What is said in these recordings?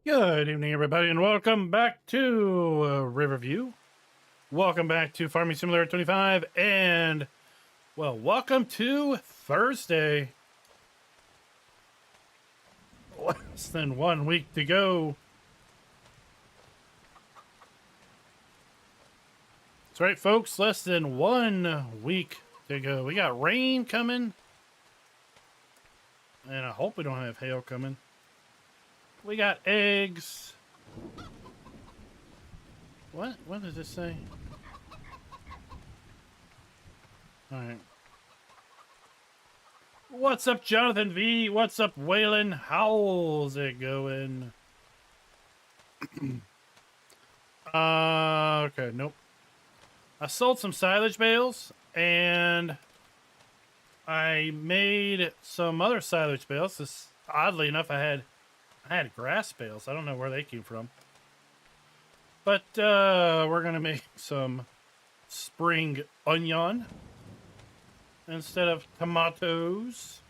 Good evening, everybody, and welcome back to Riverview. Welcome back to Farming Simulator 25, and, well, welcome to Thursday. Less than 1 week to go. That's right, folks, less than 1 week to go. We got rain coming, and I hope we don't have hail coming. We got eggs. What? What does this say? Alright. What's up, Jonathan V? What's up, Waylon? How's it going? Okay, nope. I sold some silage bales, and I made some other silage bales. This, oddly enough, I had grass bales. I don't know where they came from. But we're going to make some spring onion instead of tomatoes.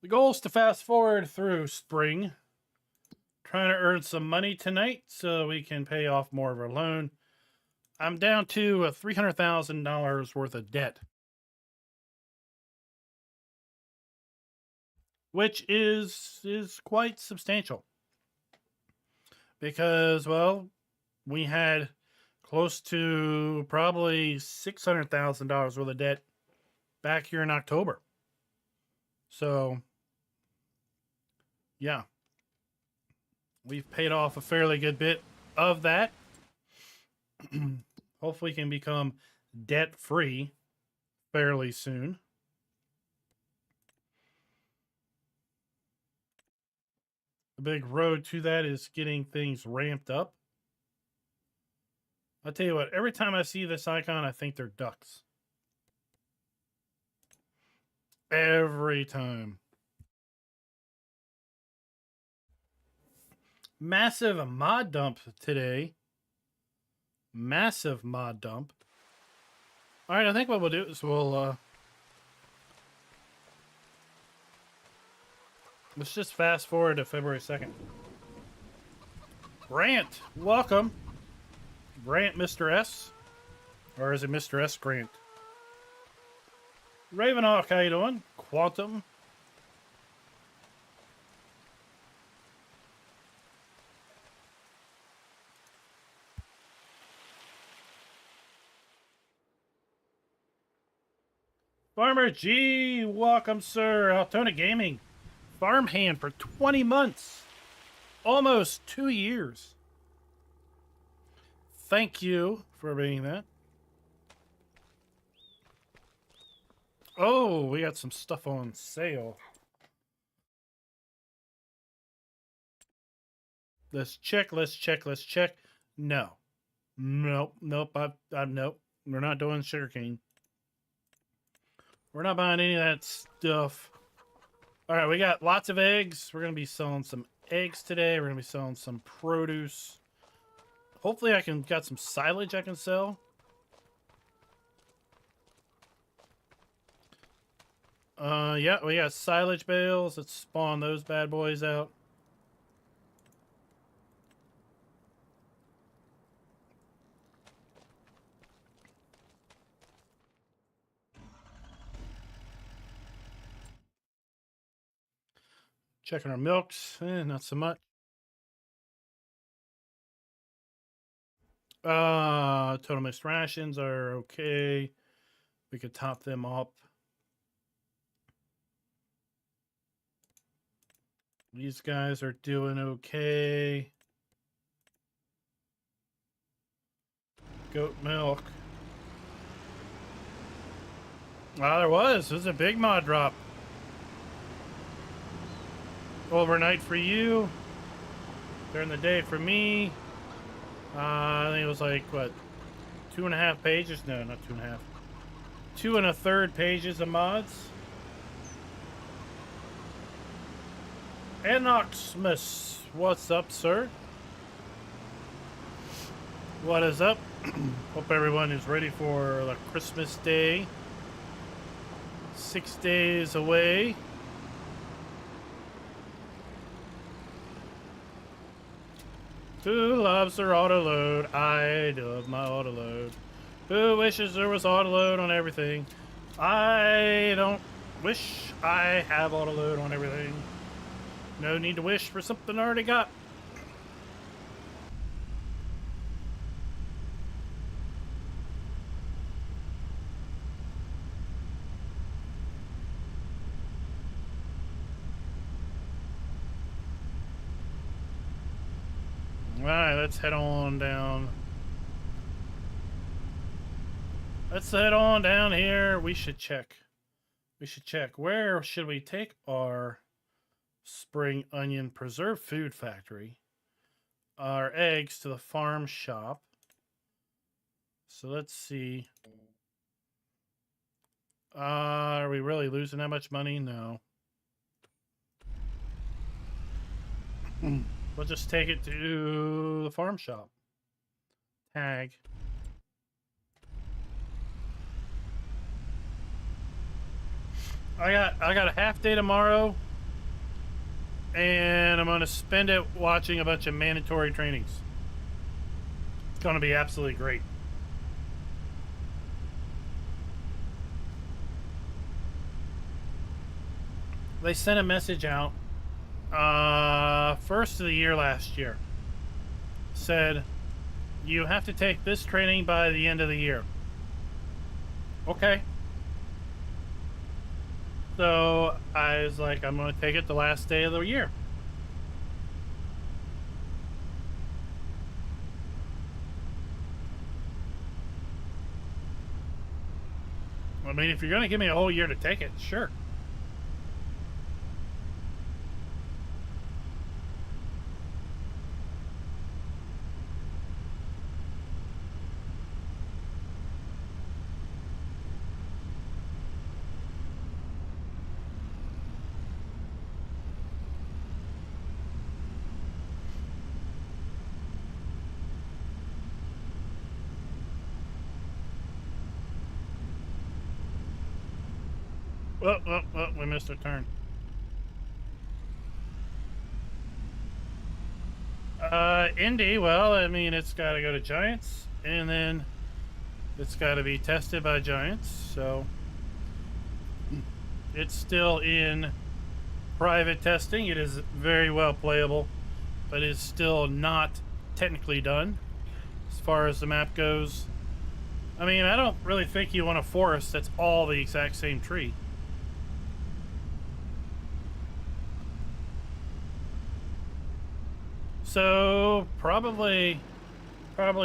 The goal is to fast forward through spring. Trying to earn some money tonight so we can pay off more of our loan. I'm down to $300,000 worth of debt, which is quite substantial because, well, we had close to probably $600,000 worth of debt back here in October. So, yeah, we've paid off a fairly good bit of that. Hopefully can become debt-free fairly soon. The big road to that is getting things ramped up. I'll tell you what, every time I see this icon, I think they're ducks. Every time. Massive mod dump today. Massive mod dump. All right, I think what we'll do is we'll let's just fast forward to February 2nd. Grant, welcome. Grant, Mr. S. Or is it Mr. S. Grant? Ravenhawk, how you doing? Quantum. Farmer G, welcome, sir. Altona Gaming. Farmhand for 20 months. Almost 2 years. Thank you for being that. Oh, we got some stuff on sale. Let's check, let's check, let's check. No. Nope, nope, nope. We're not doing sugarcane. We're not buying any of that stuff. All right, we got lots of eggs. We're going to be selling some eggs today. We're going to be selling some produce. Hopefully I got some silage I can sell. Yeah, we got silage bales. Let's spawn those bad boys out. Checking our milks. Not so much. Total mixed rations are okay. We could top them up. These guys are doing okay. Goat milk. Ah, there was. It was a big mod drop. Overnight for you. During the day for me. I think it was like, what, 2.5 pages? No, not 2.5. 2 1/3 pages of mods. Enoxmus, what's up, sir? What is up? Hope everyone is ready for the Christmas day. 6 days away. Who loves their autoload? I love my autoload. Who wishes there was autoload on everything? I don't wish I have autoload on everything. No need to wish for something I already got. Alright, let's head on down. Let's head on down here. We should check. Where should we take our spring onion preserved food factory? Our eggs to the farm shop. So let's see. Are we really losing that much money? No. We'll just take it to the farm shop. Tag. I got a half day tomorrow, and I'm gonna spend it watching a bunch of mandatory trainings. It's gonna be absolutely great. They sent a message out first of the year last year. Said you have to take this training by the end of the year. Okay. So I was like, I'm going to take it the last day of the year. I mean, if you're going to give me a whole year to take it, sure. Well, we missed our turn. Indy, well, I mean, it's got to go to Giants, and then it's got to be tested by Giants, so it's still in private testing. It is very well playable, but it's still not technically done as far as the map goes. I mean, I don't really think you want a forest that's all the exact same tree. So probably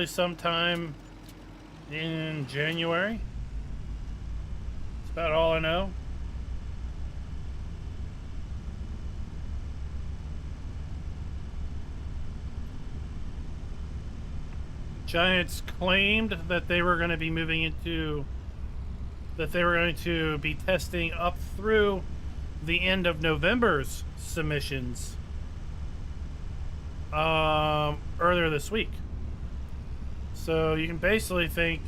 sometime in January. That's about all I know. Giants claimed that they were going to be moving into, that they were going to be testing up through the end of November's submissions earlier this week. So you can basically think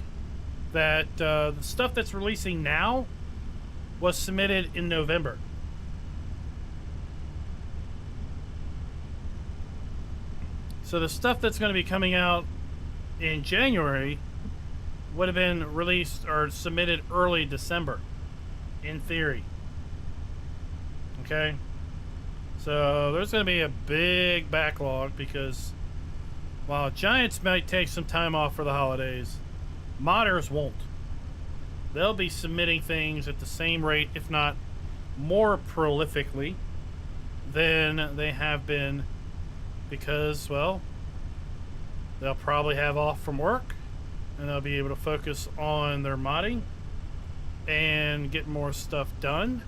that the stuff that's releasing now was submitted in November. So the stuff that's going to be coming out in January would have been released or submitted early December, in theory. Okay? So there's going to be a big backlog because while Giants might take some time off for the holidays, modders won't. They'll be submitting things at the same rate, if not more prolifically, than they have been because, well, they'll probably have off from work and they'll be able to focus on their modding and get more stuff done,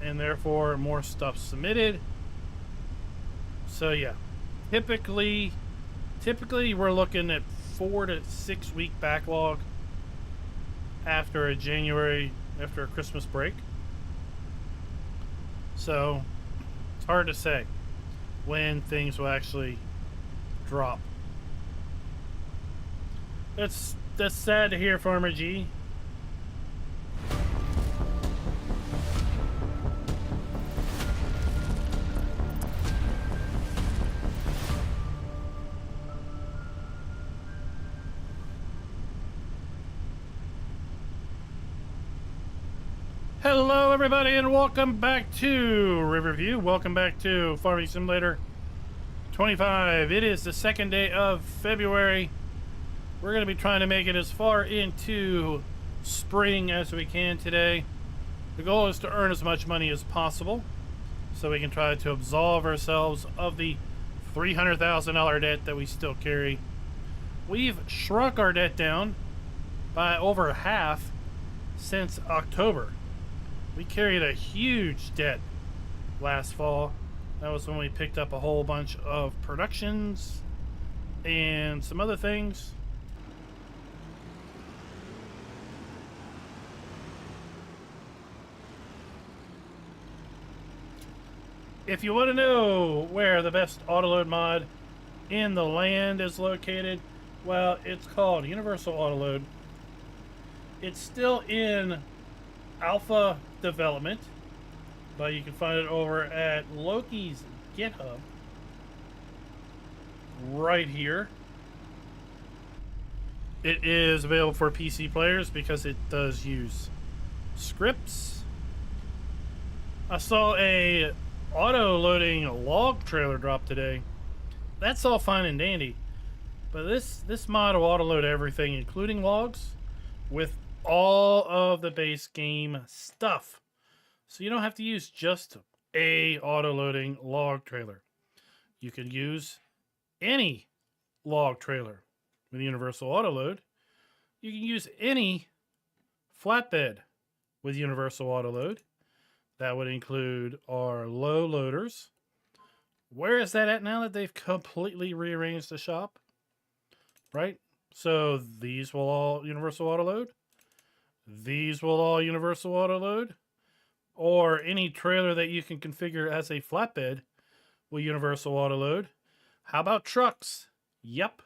and therefore more stuff submitted. So yeah, typically we're looking at 4 to 6 week backlog after a Christmas break. So it's hard to say when things will actually drop. That's sad to hear, Farmer G. Hello everybody and welcome back to Riverview. Welcome back to Farming Simulator 25. It is the second day of February. We're going to be trying to make it as far into spring as we can today. The goal is to earn as much money as possible so we can try to absolve ourselves of the $300,000 debt that we still carry. We've shrunk our debt down by over half since October. We carried a huge debt last fall. That was when we picked up a whole bunch of productions and some other things. If you want to know where the best autoload mod in the land is located, well, it's called Universal Autoload. It's still in alpha development, but you can find it over at Loki's GitHub right here. It is available for PC players because it does use scripts. I saw a auto-loading log trailer drop today. That's all fine and dandy, but this mod will auto-load everything, including logs, with all of the base game stuff. So you don't have to use just a auto-loading log trailer. You can use any log trailer with Universal Autoload. You can use any flatbed with Universal Autoload. That would include our low loaders. Where is that at now that they've completely rearranged the shop? Right? So these will all Universal Autoload. These will all Universal Autoload. Or any trailer that you can configure as a flatbed will Universal Autoload. How about trucks? Yep.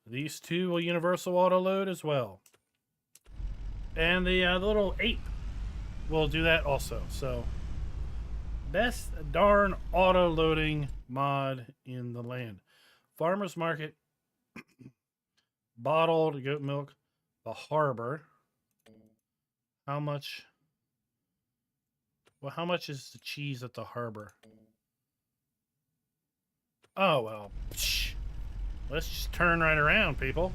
These two will Universal Autoload as well. And the little ape will do that also. So, best darn auto-loading mod in the land. Farmer's Market, bottled goat milk, the harbor. How much? Well, how much is the cheese at the harbor? Oh, well, psh, let's just turn right around, people.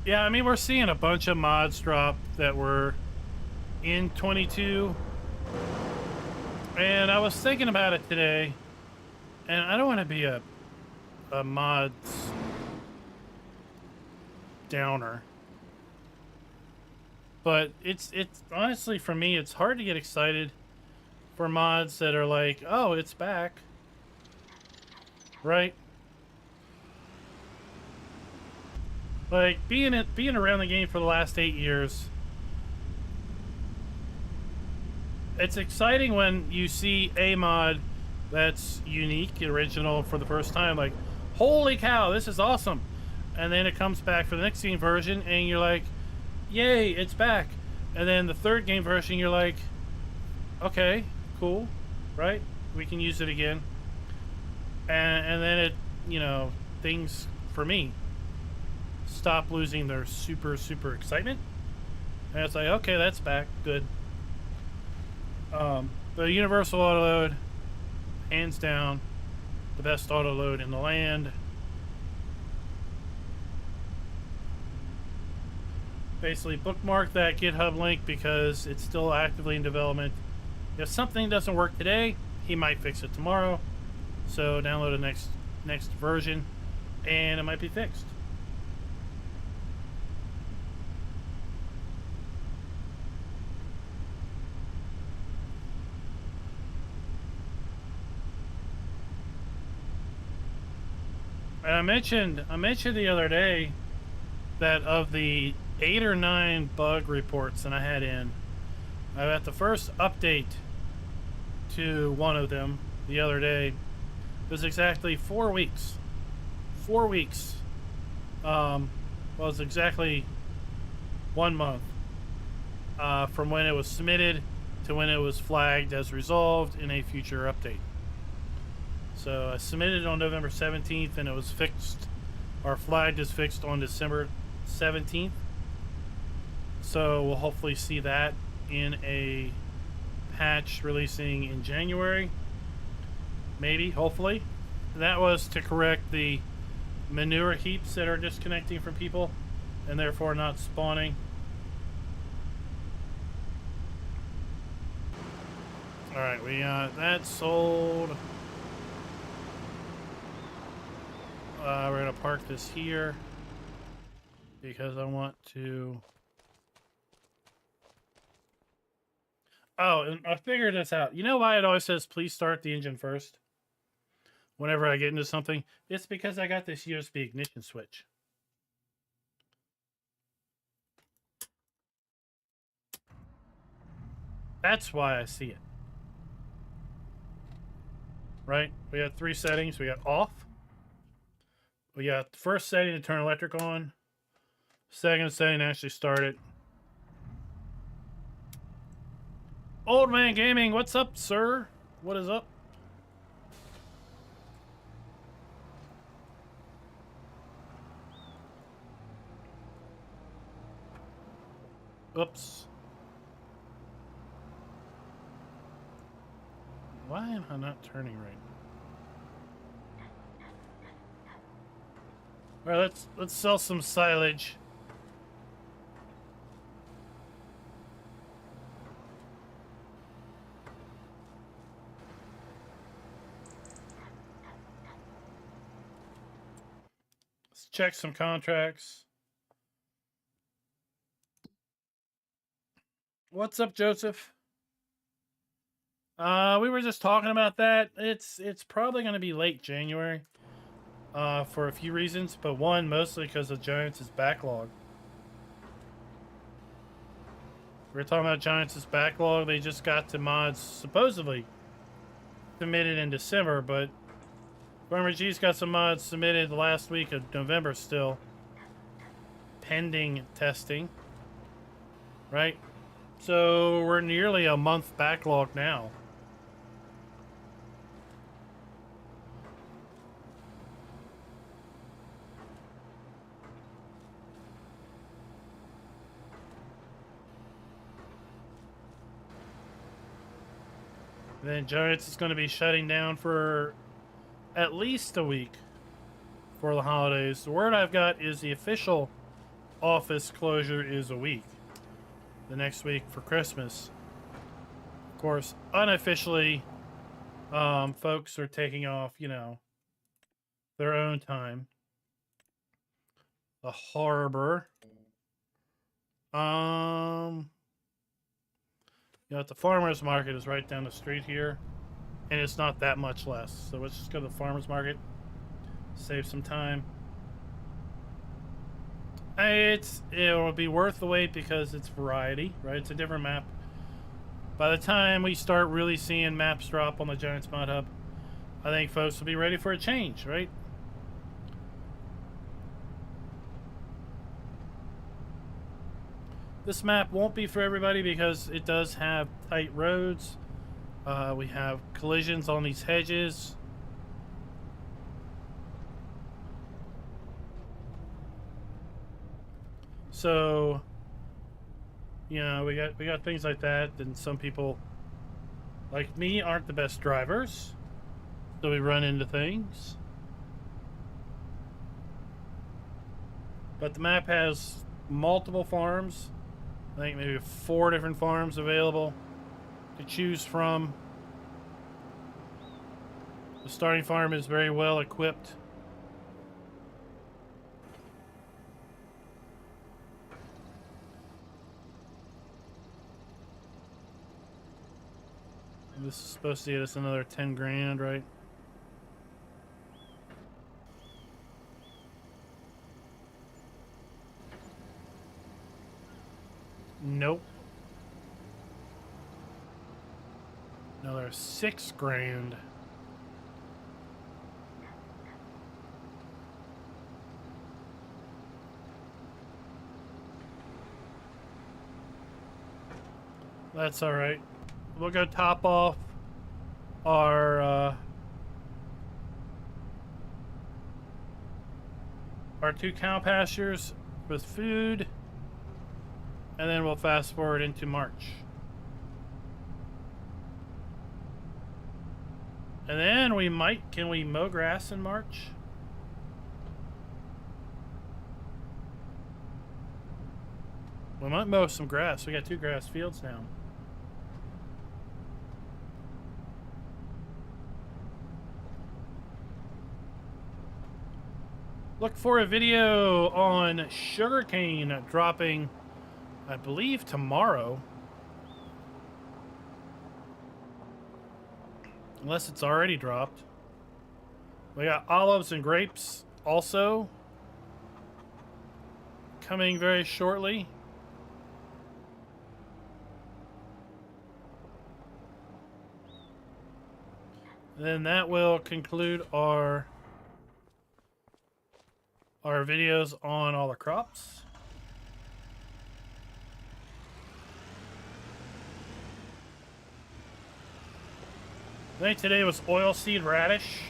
Yeah, I mean, we're seeing a bunch of mods drop that were in 22. And I was thinking about it today, and I don't want to be a mods downer. But it's honestly, for me, it's hard to get excited for mods that are like, oh, it's back. Right? Like, being around the game for the last 8 years, it's exciting when you see a mod that's unique, original for the first time. Like, holy cow, this is awesome. And then it comes back for the next game version, and you're like, yay, it's back. And then the third game version, you're like, okay, cool, right? We can use it again. And then it, you know, things, for me, stop losing their super excitement. And it's like, okay, that's back, good. The Universal Autoload, hands down, the best autoload in the land. Basically bookmark that GitHub link because it's still actively in development. If something doesn't work today, he might fix it tomorrow. So download the next version and it might be fixed. And I mentioned the other day that of the 8 or 9 bug reports that I had in, I got the first update to one of them the other day. It was exactly 4 weeks. 4 weeks. Well, it's exactly 1 month from when it was submitted to when it was flagged as resolved in a future update. So I submitted it on November 17th and it was fixed, or flagged as fixed on December 17th. So we'll hopefully see that in a patch releasing in January. Maybe, hopefully. That was to correct the manure heaps that are disconnecting from people and therefore not spawning. Alright, we got that sold. We're going to park this here because I want to... Oh, and I figured this out. You know why it always says, please start the engine first? Whenever I get into something, it's because I got this USB ignition switch. That's why I see it. Right? We got 3 settings. We got off. We got the first setting to turn electric on. Second setting to actually start it. Old Man Gaming, what's up, sir? What is up? Oops. Why am I not turning right? All right, let's sell some silage. Let's check some contracts. What's up, Joseph? We were just talking about that. It's probably going to be late January for a few reasons, but one, mostly because of Giants' backlog. We were talking about Giants' backlog. They just got to mods supposedly submitted in December, but Farmer G's got some mods submitted the last week of November still, pending testing, right? So we're nearly a month backlog now. Then Giants is going to be shutting down for at least a week for the holidays. The word I've got is the official office closure is a week. The next week for Christmas. Of course, unofficially, folks are taking off, you know, their own time. The harbor. You know, the farmer's market is right down the street here, and it's not that much less. So let's just go to the farmer's market, save some time. It'll be worth the wait because it's variety, right? It's a different map. By the time we start really seeing maps drop on the Giants Mod Hub, I think folks will be ready for a change, right? This map won't be for everybody because it does have tight roads. We have collisions on these hedges. So, you know, we got things like that, and some people like me aren't the best drivers, so we run into things. But the map has multiple farms. I think maybe 4 different farms available to choose from. The starting farm is very well equipped. This is supposed to get us another 10 grand, right? Nope. Another 6 grand. That's all right. We'll go top off our 2 cow pastures with food, and then we'll fast forward into March. And then we might, can we mow grass in March? We might mow some grass. We got 2 grass fields now. Look for a video on sugarcane dropping, I believe, tomorrow. Unless it's already dropped. We got olives and grapes also coming very shortly. Then that will conclude our videos on all the crops. I think today was oilseed radish,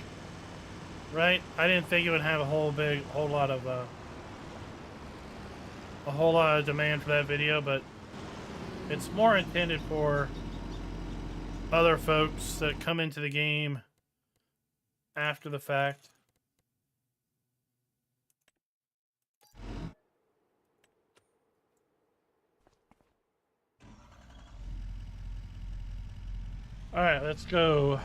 right? I didn't think it would have a whole lot of demand for that video, but it's more intended for other folks that come into the game after the fact. All right, let's go.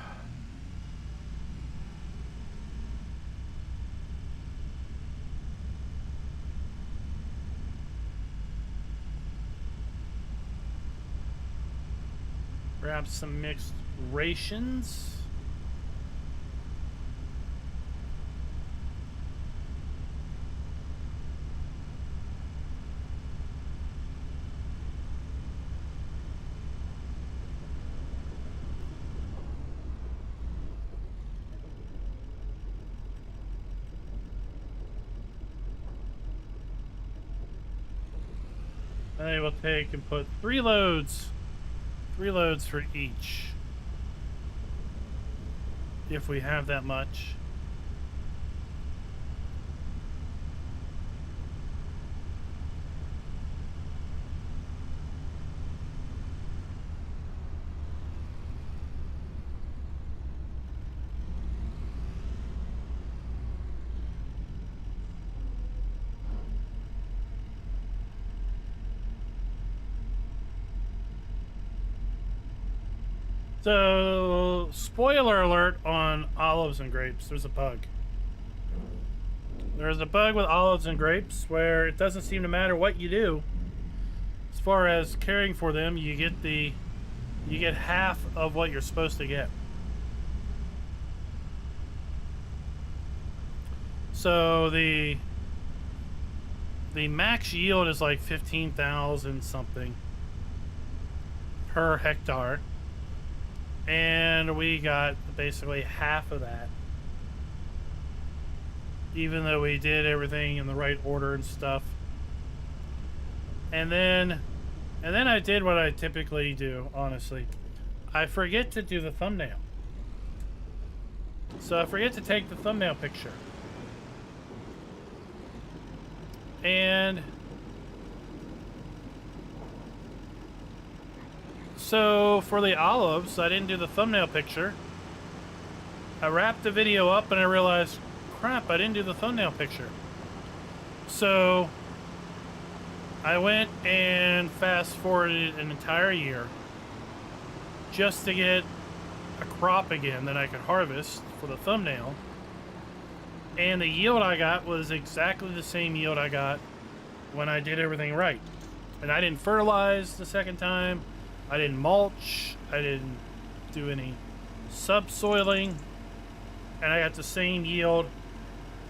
Grab some mixed rations. I will take and put 3 loads. 3 loads for each. If we have that much. So, spoiler alert on olives and grapes. There's a bug. There's a bug with olives and grapes where it doesn't seem to matter what you do. As far as caring for them, you get half of what you're supposed to get. So the max yield is like 15,000 something per hectare. And we got basically half of that. Even though we did everything in the right order and stuff. And then I did what I typically do, honestly. I forget to do the thumbnail. So I forget to take the thumbnail picture. And so for the olives, I didn't do the thumbnail picture. I wrapped the video up and I realized, crap, I didn't do the thumbnail picture. So I went and fast forwarded an entire year just to get a crop again that I could harvest for the thumbnail. And the yield I got was exactly the same yield I got when I did everything right. And I didn't fertilize the second time. I didn't mulch. I didn't do any subsoiling. And I got the same yield,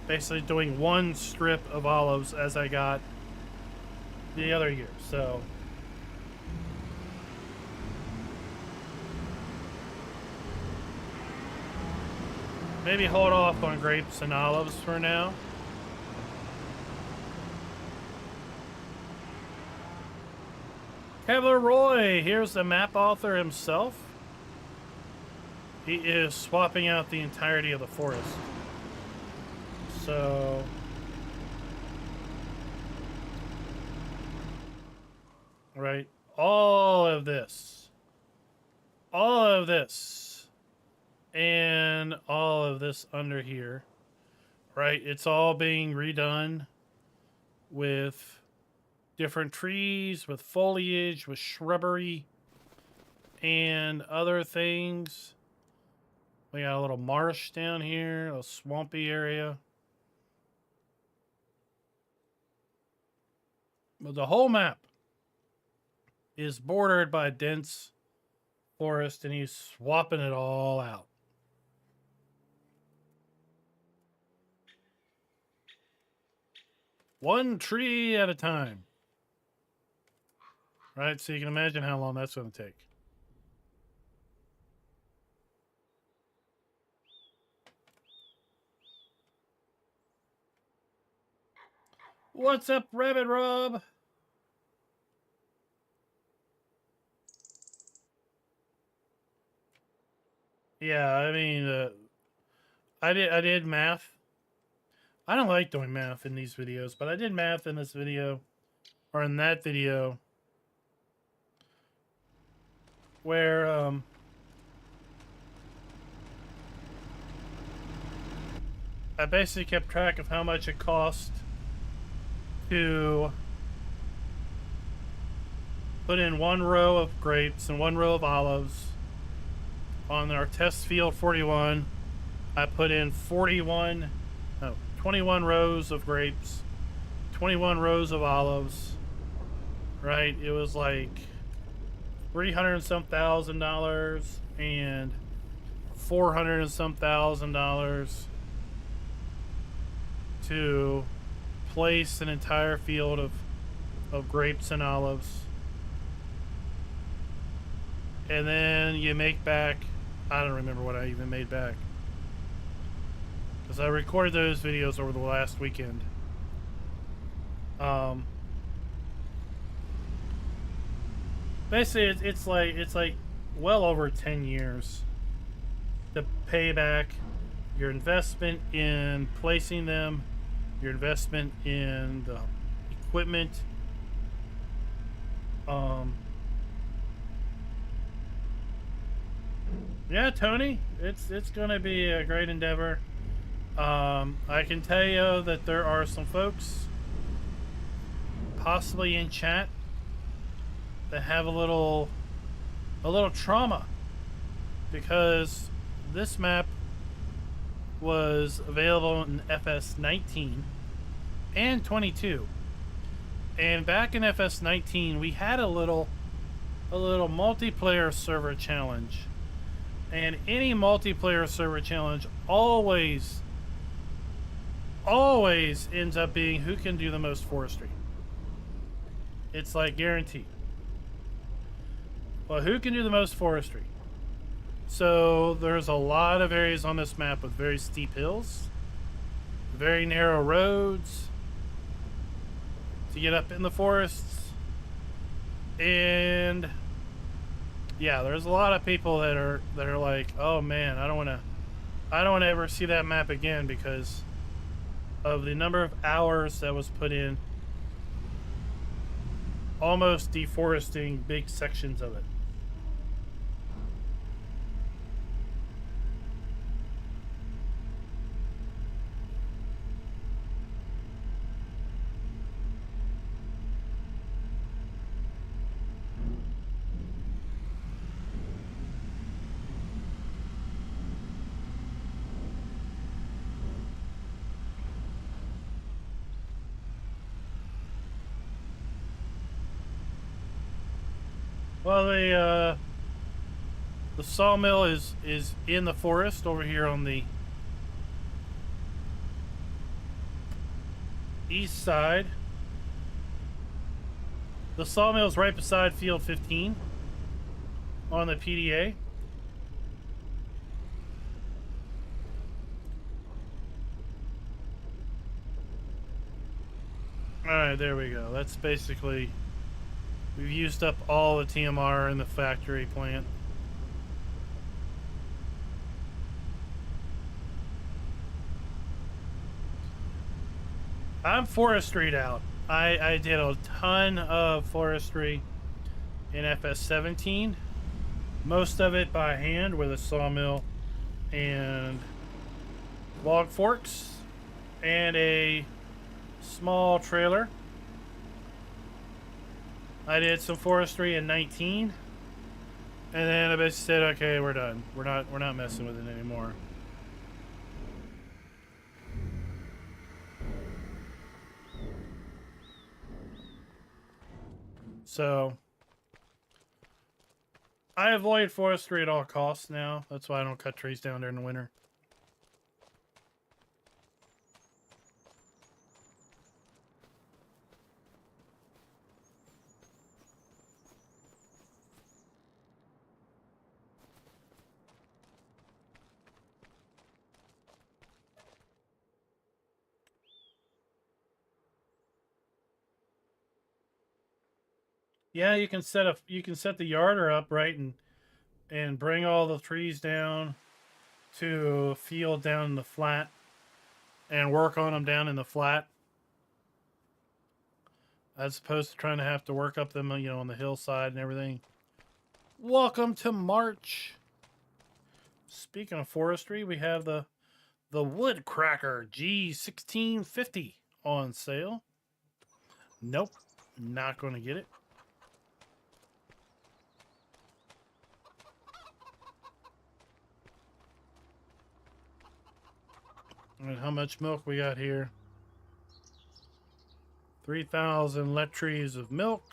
basically doing one strip of olives as I got the other year. So maybe hold off on grapes and olives for now. CavalierRoy, here's the map author himself. He is swapping out the entirety of the forest. So right? All of this, and all of this under here, right? It's all being redone with different trees, with foliage, with shrubbery, and other things. We got a little marsh down here, a swampy area. But the whole map is bordered by dense forest, and he's swapping it all out. One tree at a time. Right? So you can imagine how long that's going to take. What's up, Rabbit Rob? Yeah, I mean, I did math. I don't like doing math in these videos, but I did math in this video, or in that video, where I basically kept track of how much it cost to put in 1 row of grapes and 1 row of olives. On our test field 41, I put in 21 rows of grapes, 21 rows of olives, right? It was like $300 and some thousand and $400 and some thousand to place an entire field of grapes and olives. And then you make back, I don't remember what I even made back, because I recorded those videos over the last weekend. Basically, it's like well over 10 years to pay back your investment in placing them, your investment in the equipment. Yeah, Tony, it's gonna be a great endeavor. I can tell you that there are some folks, possibly in chat, that have a little trauma, because this map was available in FS19 and 22, and back in FS19 we had a little multiplayer server challenge. And any multiplayer server challenge always ends up being who can do the most forestry. It's like guaranteed. Well, who can do the most forestry? So there's a lot of areas on this map with very steep hills, very narrow roads to get up in the forests, and yeah, there's a lot of people that are like, oh man, I don't want to ever see that map again because of the number of hours that was put in almost deforesting big sections of it. Well, the sawmill is in the forest over here on the east side. The sawmill is right beside field 15 on the PDA. Alright, there we go. That's basically... we've used up all the TMR in the factory plant. I'm forestry'd out. I did a ton of forestry in FS17. Most of it by hand with a sawmill and log forks and a small trailer. I did some forestry in 19, and then I basically said, okay, we're done. We're not messing with it anymore. So I avoid forestry at all costs now. That's why I don't cut trees down during the winter. Yeah, you can set the yarder up right and bring all the trees down to a field down in the flat and work on them down in the flat, as opposed to trying to have to work up them, you know, on the hillside and everything. Welcome to March. Speaking of forestry, we have the Woodcracker G1650 on sale. Nope, not going to get it. And how much milk we got here? 3,000 liters of milk.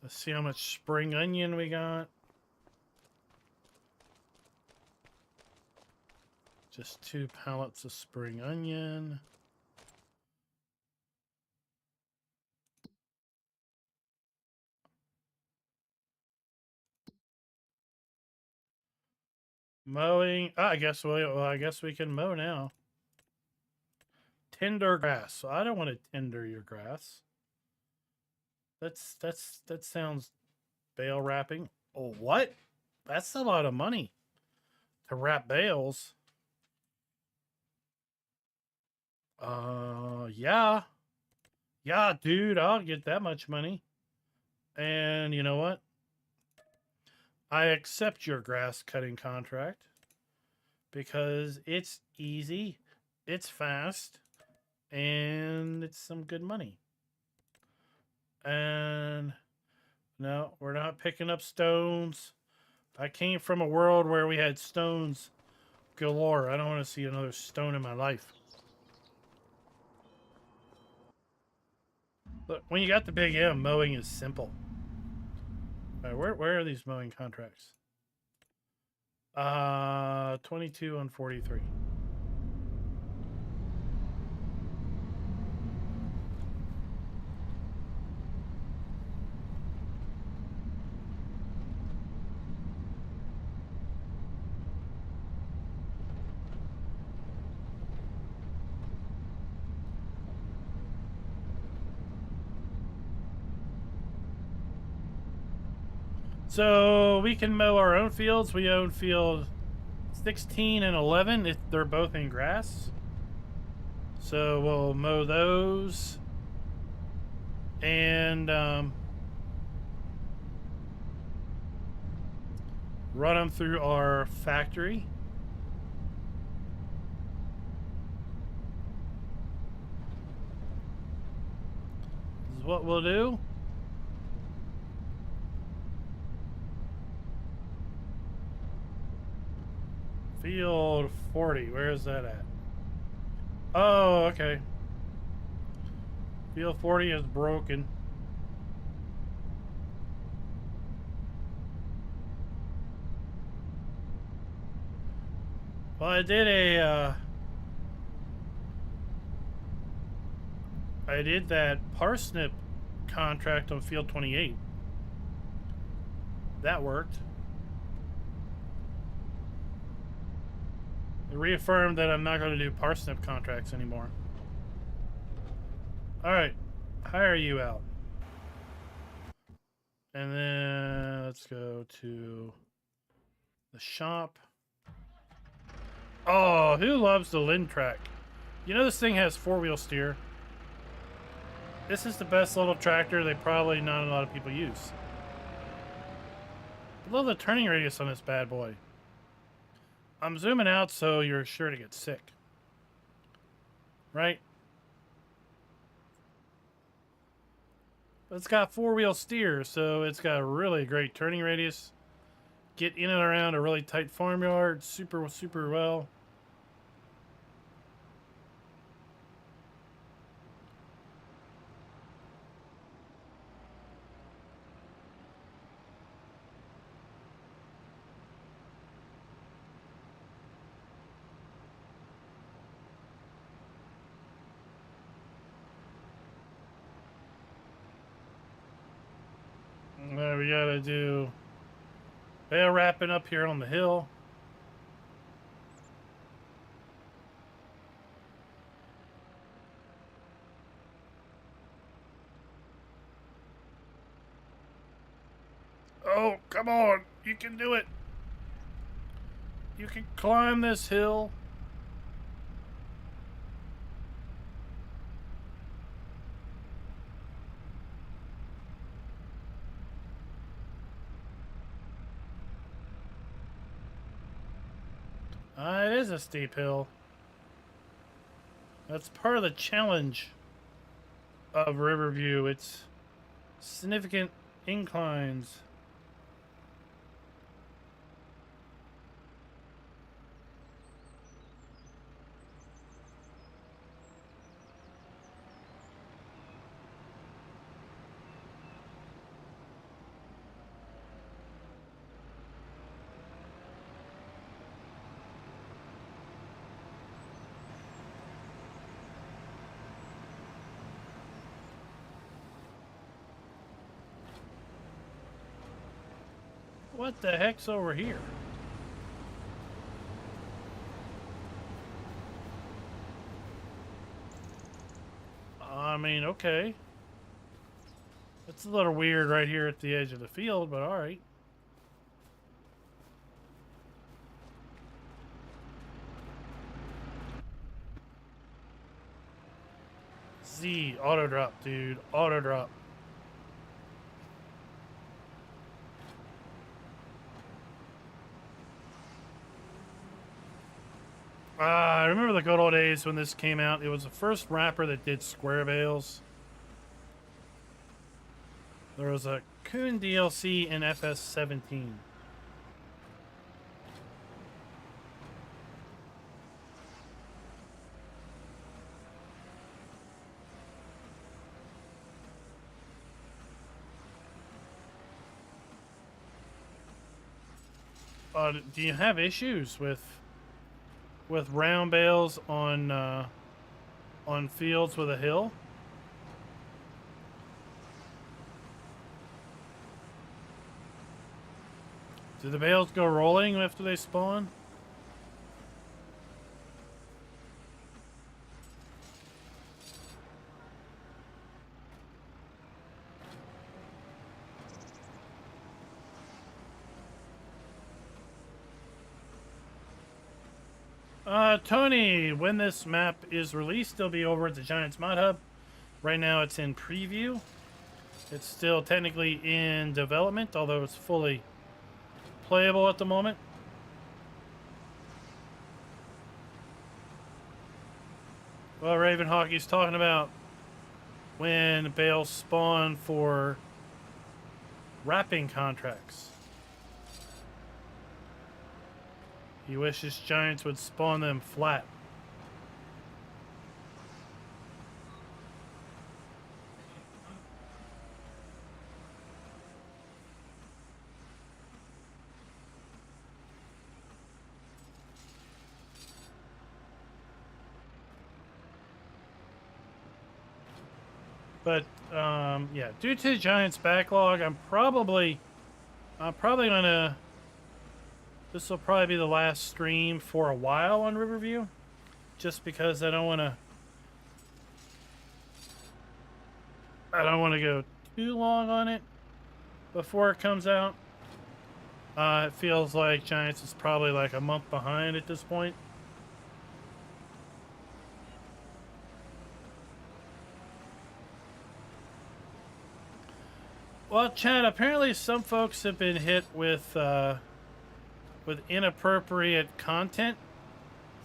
Let's see how much spring onion we got. Just 2 pallets of spring onion. Mowing. I guess we can mow now. Tender grass. So I don't want to tender your grass. That sounds bale wrapping. Oh, what? That's a lot of money to wrap bales. Yeah. Yeah, dude, I'll get that much money. And you know what? I accept your grass cutting contract because it's easy, it's fast, and it's some good money. And no, we're not picking up stones. I came from a world where we had stones galore. I don't want to see another stone in my life. Look, when you got the big M, mowing is simple. All right, where are these mowing contracts? 22 on 43. So we can mow our own fields. We own field 16 and 11 if they're both in grass. So we'll mow those. And run them through our factory. This is what we'll do. Field 40, where is that at? Oh, okay. Field 40 is broken. Well, I did that parsnip contract on field 28. That worked. It reaffirmed that I'm not going to do parsnip contracts anymore. Alright, hire you out. And then let's go to the shop. Oh, who loves the Lin track? You know this thing has 4-wheel steer. This is the best little tractor they probably not a lot of people use. I love the turning radius on this bad boy. I'm zooming out so you're sure to get sick. Right? But it's got four-wheel steer, so it's got a really great turning radius. Get in and around a really tight farmyard super, super well. We gotta do bale wrapping up here on the hill. Oh, come on. You can do it. You can climb this hill. It is a steep hill. That's part of the challenge of Riverview. It's significant inclines. What the heck's over here? I mean, okay. It's a little weird right here at the edge of the field, but alright. Z, auto drop, dude. Auto drop. I remember the good old days when this came out. It was the first wrapper that did square bales. There was a Coon DLC in FS17. Do you have issues with round bales on fields with a hill? Do the bales go rolling after they spawn? Tony, when this map is released, it'll be over at the Giants Mod Hub. Right now it's in preview. It's still technically in development, although it's fully playable at the moment. Well, Raven Hockey's talking about when bales spawn for wrapping contracts. He wishes Giants would spawn them flat. But yeah, due to the Giants backlog, I'm probably gonna. This will probably be the last stream for a while on Riverview, just because I don't want to go too long on it before it comes out. It feels like Giants is probably like a month behind at this point. Well, Chad, apparently some folks have been hit with inappropriate content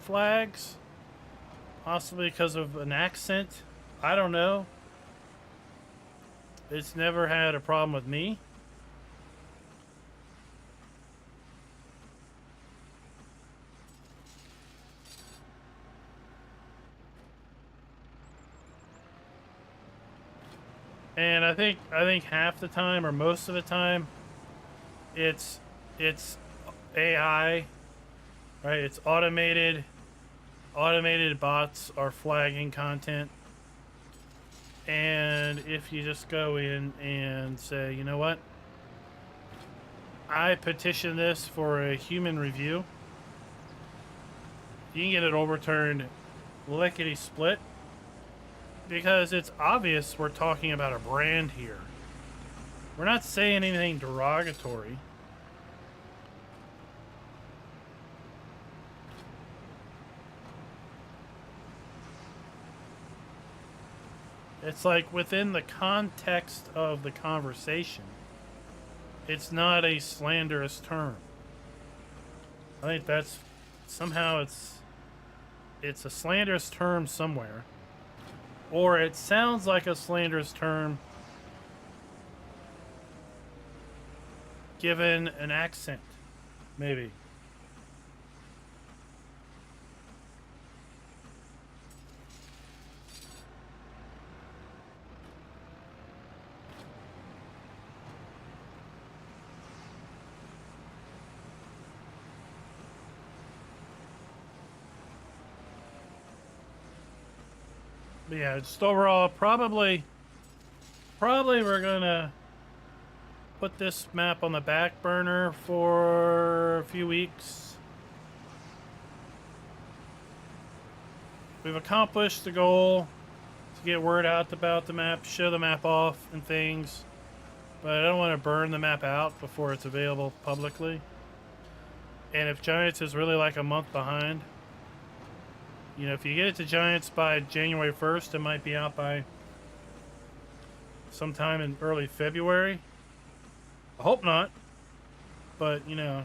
flags, possibly because of an accent. I don't know. It's never had a problem with me. And I think half the time or most of the time it's AI, right? It's automated bots are flagging content. And if you just go in and say, you know what? I petition this for a human review, you can get it overturned lickety split, because it's obvious we're talking about a brand here. We're not saying anything derogatory. It's like within the context of the conversation, it's not a slanderous term. I think that's somehow it's a slanderous term somewhere, or it sounds like a slanderous term given an accent, maybe. But yeah, just overall, probably we're gonna put this map on the back burner for a few weeks. We've accomplished the goal to get word out about the map, show the map off and things, but I don't want to burn the map out before it's available publicly. And if Giants is really like a month behind, you know, if you get it to Giants by January 1st, it might be out by sometime in early February. I hope not, but you know.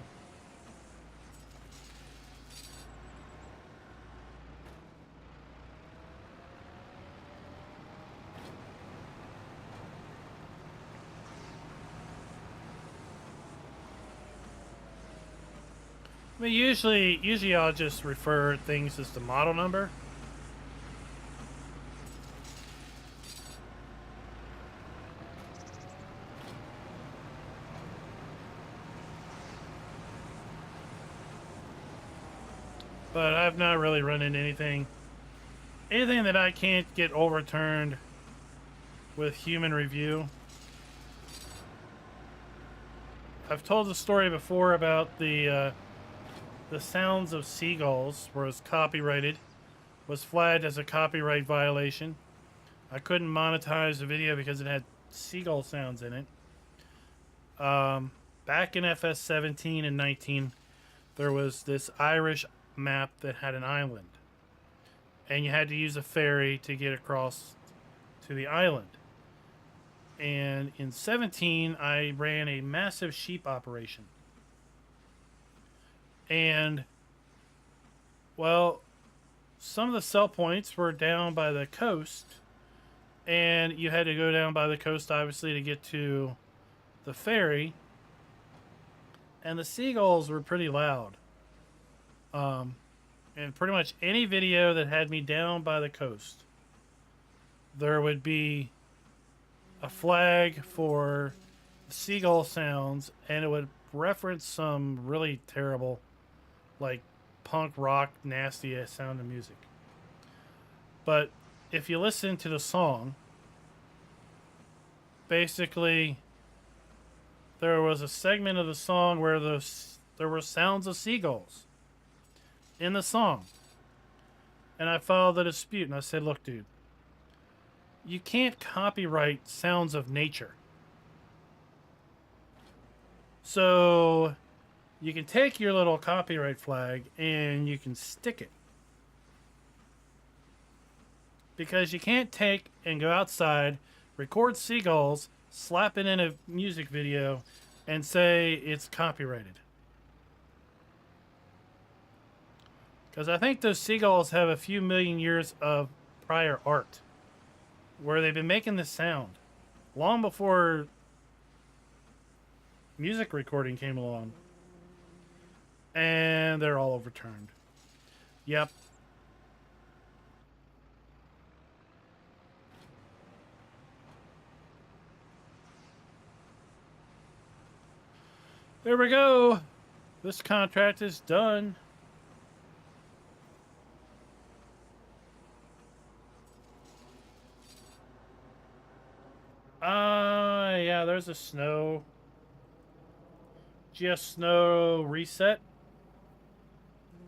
I mean, usually I'll just refer things as the model number. But I've not really run into anything that I can't get overturned with human review. I've told the story before about the sounds of seagulls was copyrighted, was flagged as a copyright violation. I couldn't monetize the video because it had seagull sounds in it. Back in FS 17 and 19, there was this Irish map that had an island, and you had to use a ferry to get across to the island. And in 17, I ran a massive sheep operation. And, well, some of the sell points were down by the coast, and you had to go down by the coast, obviously, to get to the ferry. And the seagulls were pretty loud. And pretty much any video that had me down by the coast, there would be a flag for seagull sounds, and it would reference some really terrible, like, punk rock, nasty sound of music. But if you listen to the song, basically there was a segment of the song where there were sounds of seagulls in the song. And I filed a dispute, and I said, look, dude, you can't copyright sounds of nature. So you can take your little copyright flag and you can stick it. Because you can't take and go outside, record seagulls, slap it in a music video, and say it's copyrighted. Because I think those seagulls have a few million years of prior art where they've been making this sound long before music recording came along. And they're all overturned. Yep. There we go. This contract is done. Yeah, there's a snow. GS snow reset.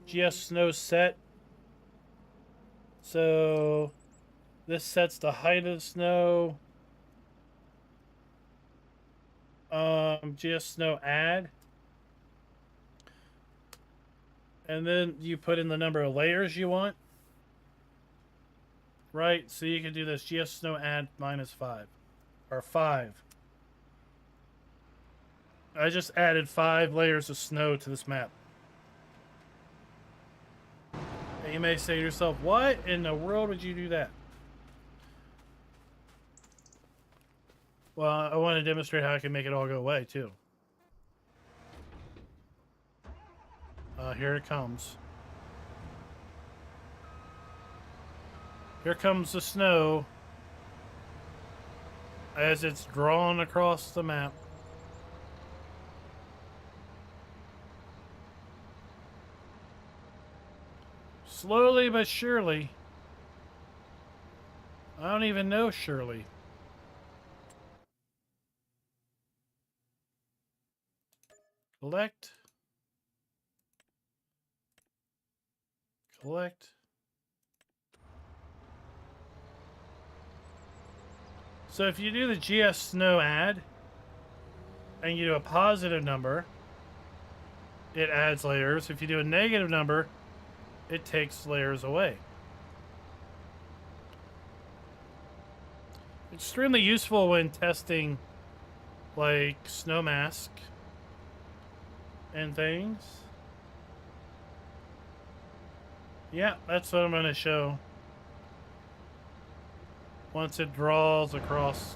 GS snow set. So this sets the height of the snow. GS snow add. And then you put in the number of layers you want. Right, so you can do this GS snow add -5. Or 5. I just added 5 layers of snow to this map. And you may say to yourself, what in the world would you do that? Well, I want to demonstrate how I can make it all go away, too. Here it comes. Here comes the snow as it's drawn across the map. Slowly but surely. I don't even know surely. Collect. Collect. So if you do the GS snow add and you do a positive number, it adds layers. If you do a negative number, it takes layers away. Extremely useful when testing like snow mask and things. Yeah, that's what I'm going to show. Once it draws across.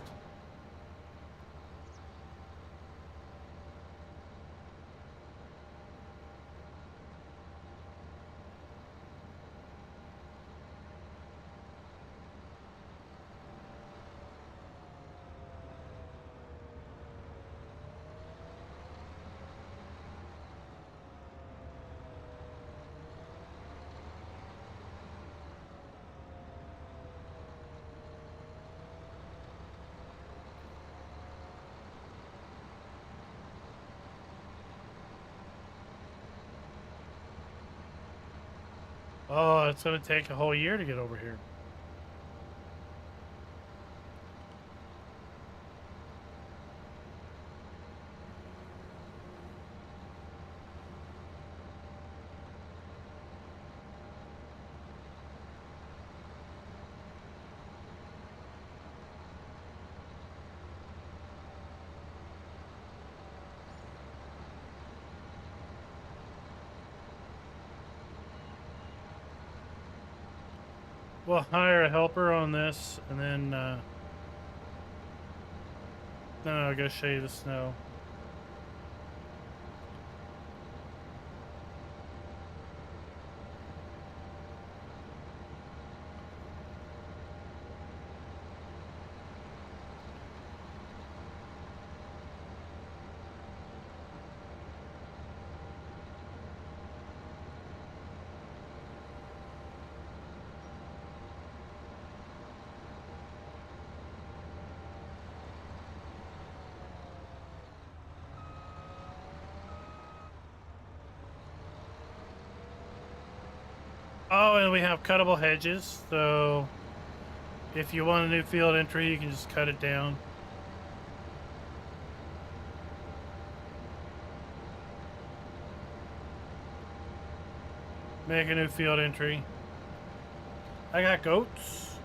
Oh, it's going to take a whole year to get over here. We'll hire a helper on this, and then I'll go show you the snow. Oh, and we have cuttable hedges, so if you want a new field entry, you can just cut it down. Make a new field entry. I got goats.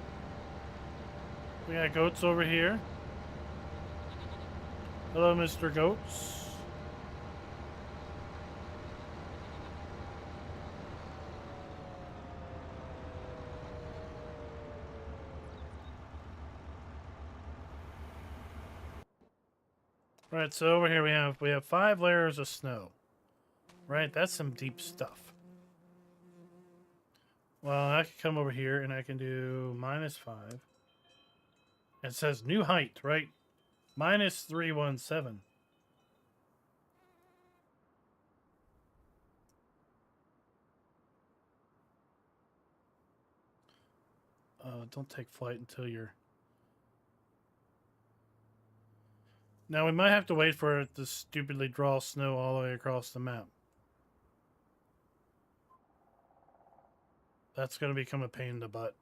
We got goats over here. Hello, Mr. Goats. Right, so over here we have 5 layers of snow. Right, that's some deep stuff. Well, I can come over here and I can do -5. It says new height, right? -317. Don't take flight until you're... Now we might have to wait for it to stupidly draw snow all the way across the map. That's going to become a pain in the butt.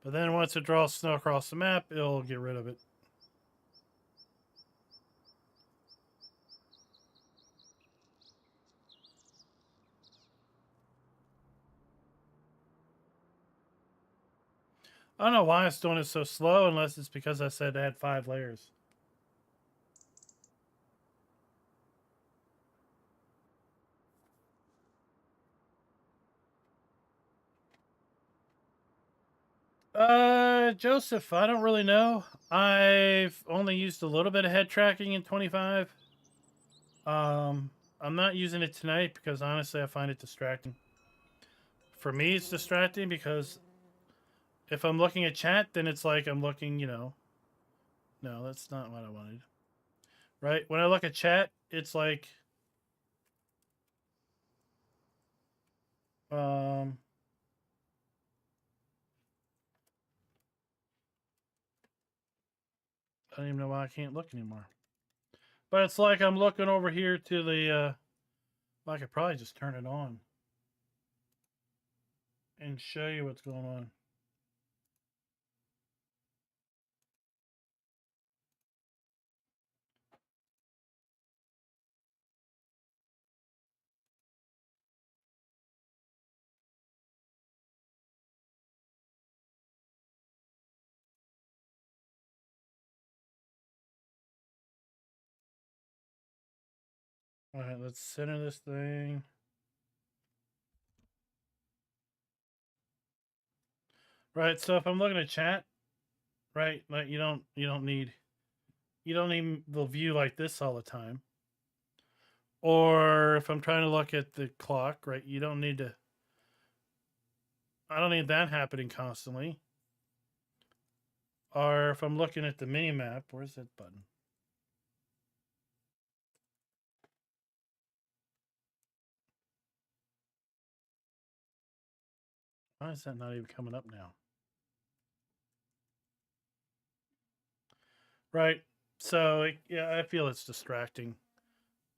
But then once it draws snow across the map, it'll get rid of it. I don't know why it's doing it so slow, unless it's because I said it had 5 layers. Joseph, I don't really know. I've only used a little bit of head tracking in 25. I'm not using it tonight because honestly I find it distracting. For me, it's distracting because if I'm looking at chat, then it's like I'm looking, you know. No, that's not what I wanted. Right? When I look at chat, it's like I don't even know why I can't look anymore. But it's like I'm looking over here to the I could probably just turn it on and show you what's going on. All right, let's center this thing. Right, so if I'm looking at chat, right, like you don't need the view like this all the time. Or if I'm trying to look at the clock, right, you don't need to. I don't need that happening constantly. Or if I'm looking at the mini map, where's that button? Why is that not even coming up now? Right. So yeah, I feel it's distracting.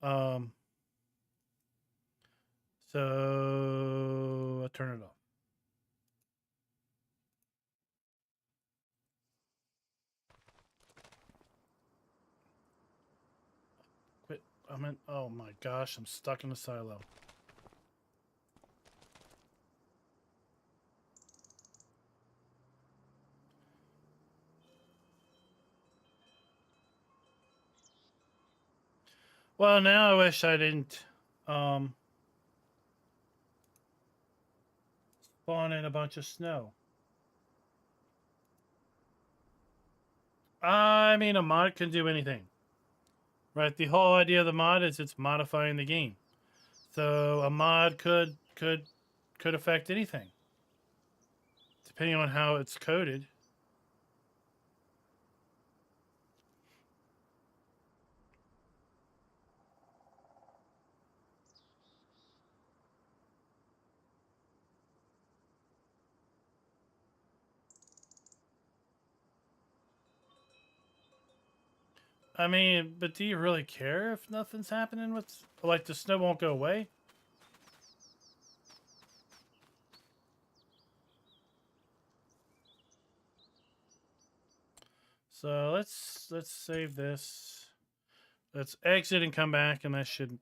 So I turn it off. Quit. Oh my gosh, I'm stuck in a silo. Well, now I wish I didn't spawn in a bunch of snow. I mean, a mod can do anything. Right? The whole idea of the mod is it's modifying the game. So a mod could affect anything. Depending on how it's coded. I mean, but do you really care if nothing's happening with, like, the snow won't go away? So let's save this. Let's exit and come back, and that should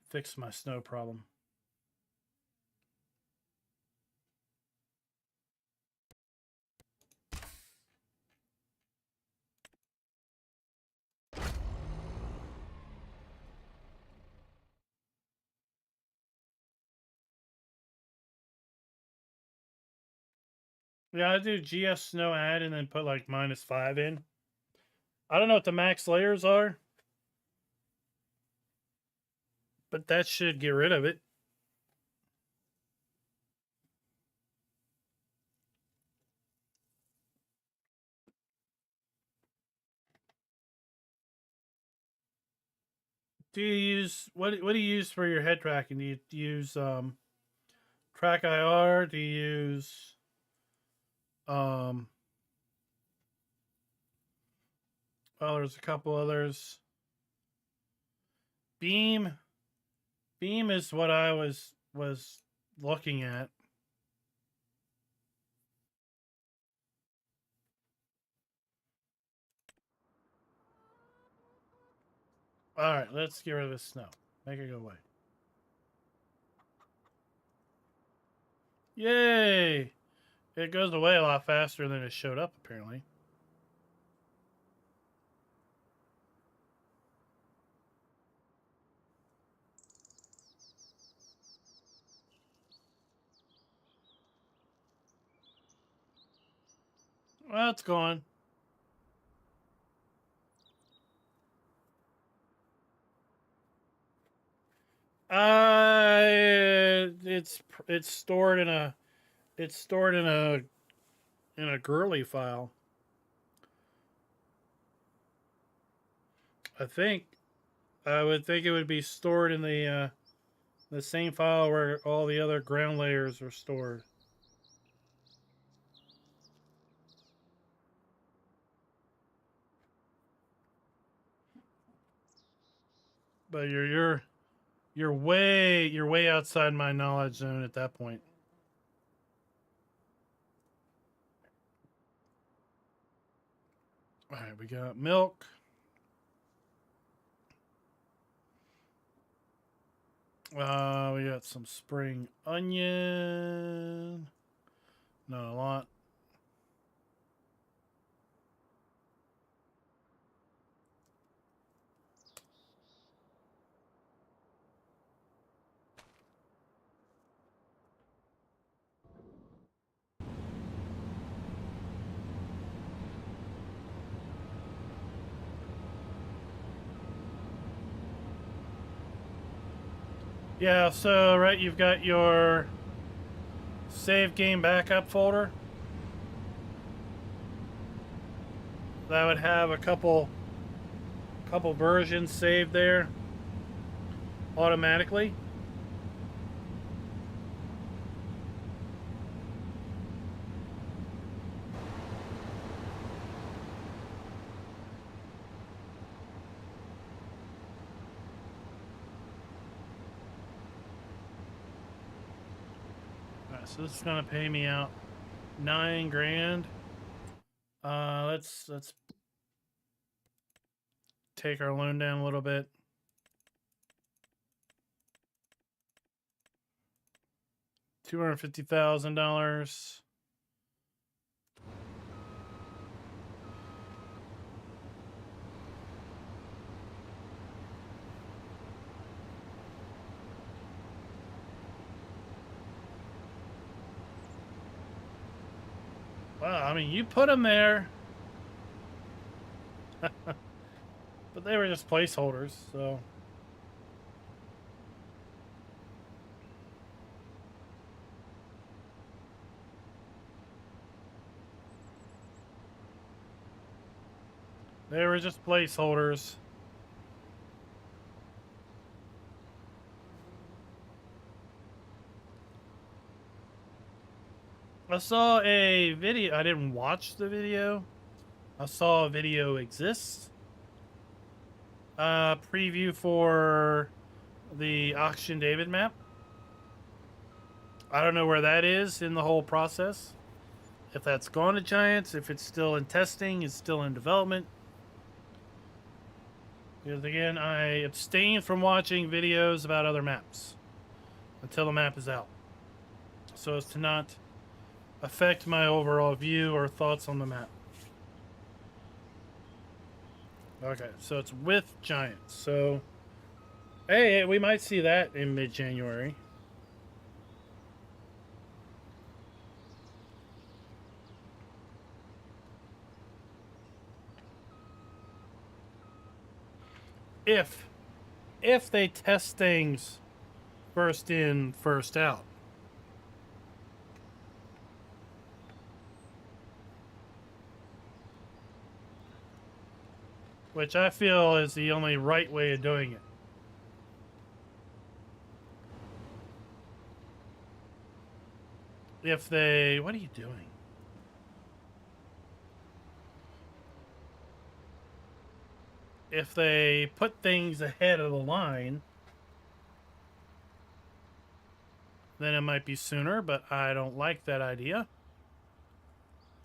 fix my snow problem. Yeah, I do GS snow add and then put like -5 in. I don't know what the max layers are, but that should get rid of it. Do you use what do you use for your head tracking? Do you use track IR? Do you use um well, there's a couple others. Beam. Beam is what I was looking at. All right, let's get rid of this snow. Make it go away. Yay! It goes away a lot faster than it showed up, apparently. Well, it's gone. It's stored in a girly file. I would think it would be stored in the same file where all the other ground layers are stored. But you're way outside my knowledge zone at that point. All right, we got milk. We got some spring onion. Not a lot. Yeah, so right, you've got your save game backup folder. That would have a couple versions saved there automatically. All right, so this is gonna pay me out 9 grand. Let's take our loan down a little bit. $250,000. Well, I mean, you put them there, but they were just placeholders, so. They were just placeholders. I saw a video. I didn't watch the video. I saw a video exists. Preview for the Auction David map. I don't know where that is in the whole process. If that's gone to Giants, if it's still in testing, it's still in development. Because again, I abstain from watching videos about other maps until the map is out, so as to not affect my overall view or thoughts on the map. Okay, so it's with Giants. So, hey, we might see that in mid-January. if they test things first in, first out. Which I feel is the only right way of doing it. If they... What are you doing? If they put things ahead of the line, then it might be sooner, but I don't like that idea.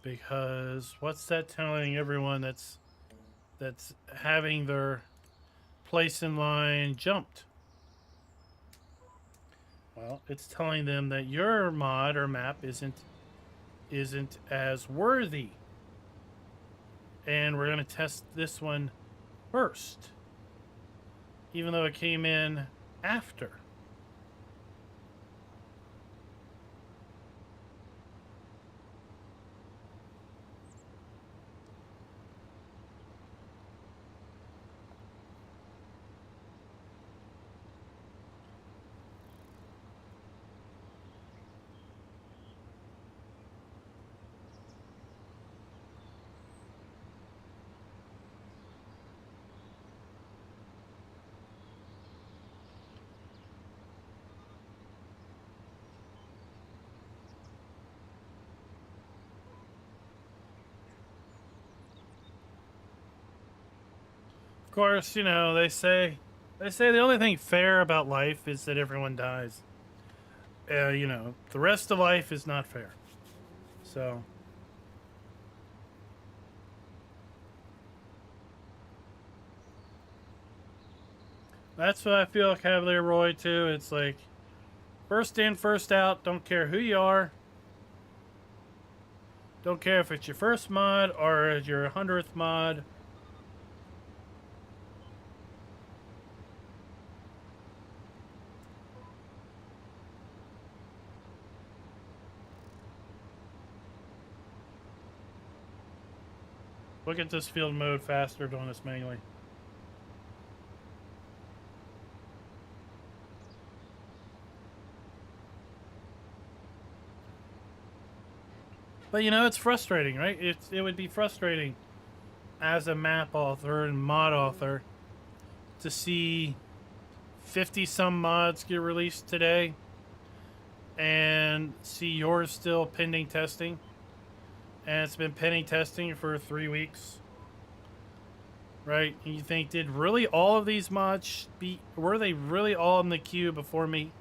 Because what's that telling everyone that's having their place in line jumped? Well, it's telling them that your mod or map isn't as worthy. And we're going to test this one first, even though it came in after. Of course, you know, they say the only thing fair about life is that everyone dies. You know, the rest of life is not fair. So that's what I feel CavalierRoy too. It's like first in, first out, don't care who you are. Don't care if it's your first mod or your 100th mod. Look at this field mode faster doing this manually. But you know, it's frustrating, right? It would be frustrating as a map author and mod author to see 50 some mods get released today and see yours still pending testing. And it's been pending testing for 3 weeks. Right? And you think, did really all of these mods were they really all in the queue before me?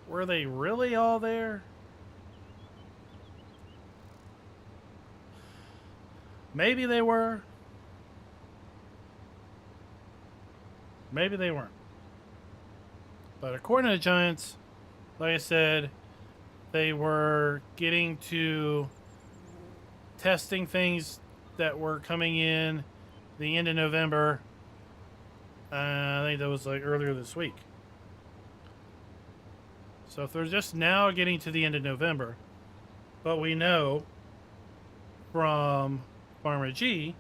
Were they really all there? Maybe they were. Maybe they weren't. But according to the Giants, like I said, they were getting to testing things that were coming in the end of November. I think that was like earlier this week. So if they're just now getting to the end of November, but we know from Farmer G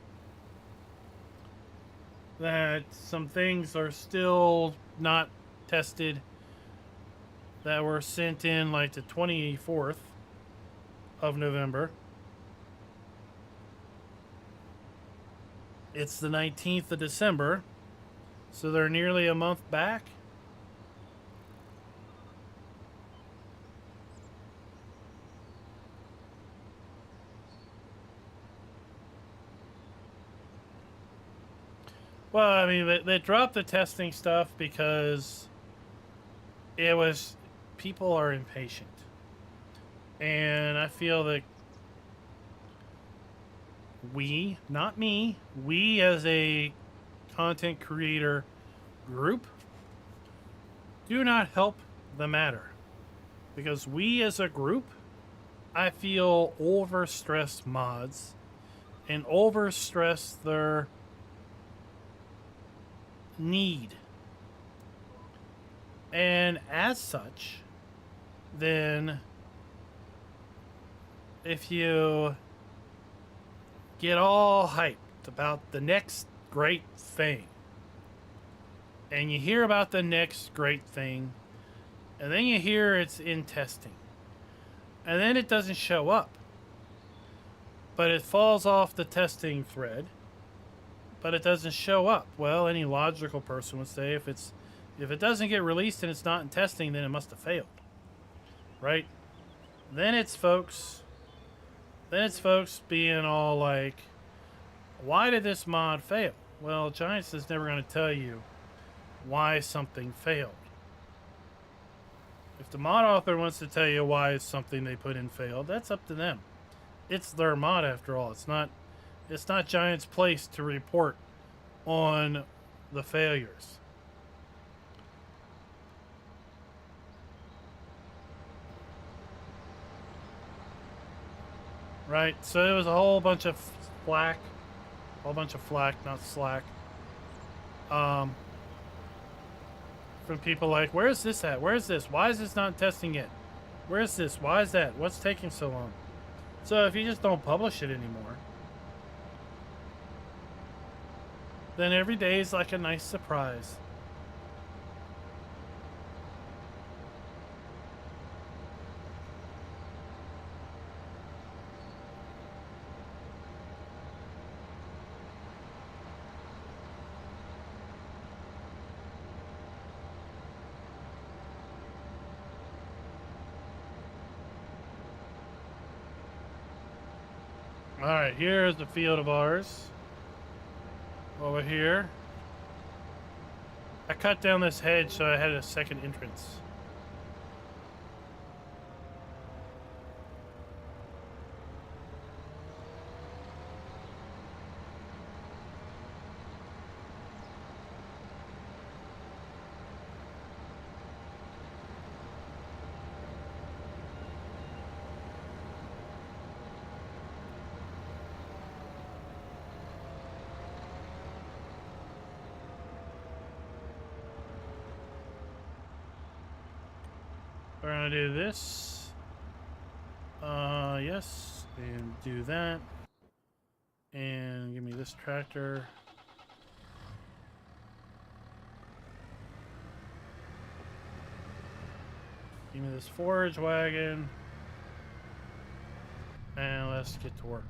that some things are still not tested that were sent in like the 24th of November. It's the 19th of December, so they're nearly a month back. Well, I mean, they dropped the testing stuff because it was... people are impatient. And I feel that we, not me, we as a content creator group do not help the matter. Because we as a group, I feel overstress mods and overstress their need. And as such, then if you get all hyped about the next great thing. And you hear about the next great thing, and then you hear it's in testing. And then it doesn't show up. But it falls off the testing thread, but it doesn't show up. Well, any logical person would say if it doesn't get released and it's not in testing, then it must have failed. Right? Then it's folks being all like, why did this mod fail? Well, Giants is never going to tell you why something failed. If the mod author wants to tell you why something they put in failed, that's up to them. It's their mod after all. It's not Giants' place to report on the failures. Right, so it was a whole bunch of flack. Not slack. From people like, where's this at? Where's this? Why is this not testing yet? Where's this? Why is that? What's taking so long? So if you just don't publish it anymore, then every day is like a nice surprise. Alright, here's the field of ours. Over here. I cut down this hedge so I had a second entrance. We're gonna do this. Yes, and do that. And give me this tractor. Give me this forage wagon. And let's get to work.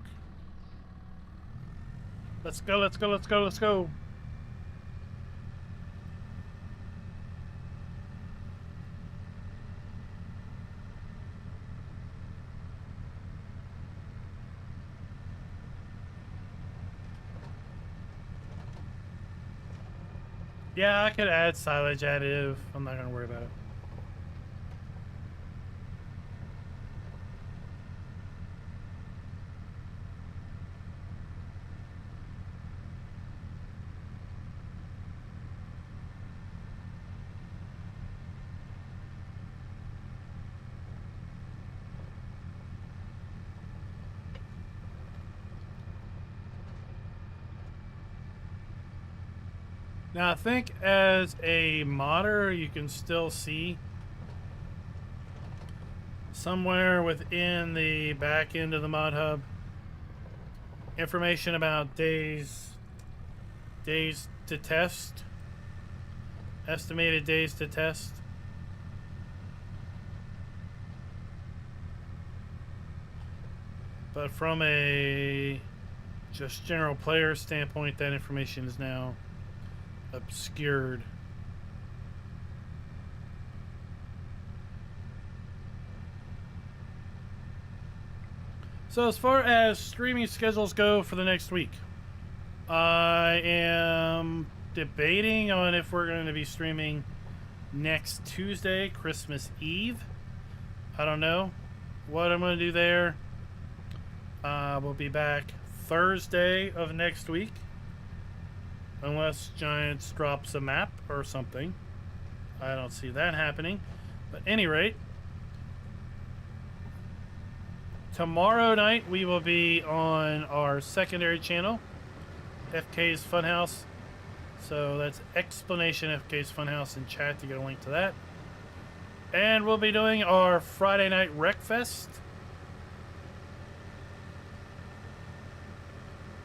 Let's go, let's go, let's go, let's go. Yeah, I could add silage additive. I'm not gonna worry about it. Now I think as a modder, you can still see somewhere within the back end of the mod hub information about days to test, estimated days to test. But from a just general player standpoint, that information is now obscured. So as far as streaming schedules go for the next week, I am debating on if we're going to be streaming next Tuesday, Christmas Eve. I don't know what I'm going to do there. We'll be back Thursday of next week. Unless Giants drops a map or something. I don't see that happening. But at any rate, tomorrow night we will be on our secondary channel, FK's Funhouse. So that's explanation FK's Funhouse in chat to get a link to that. And we'll be doing our Friday night Wreckfest.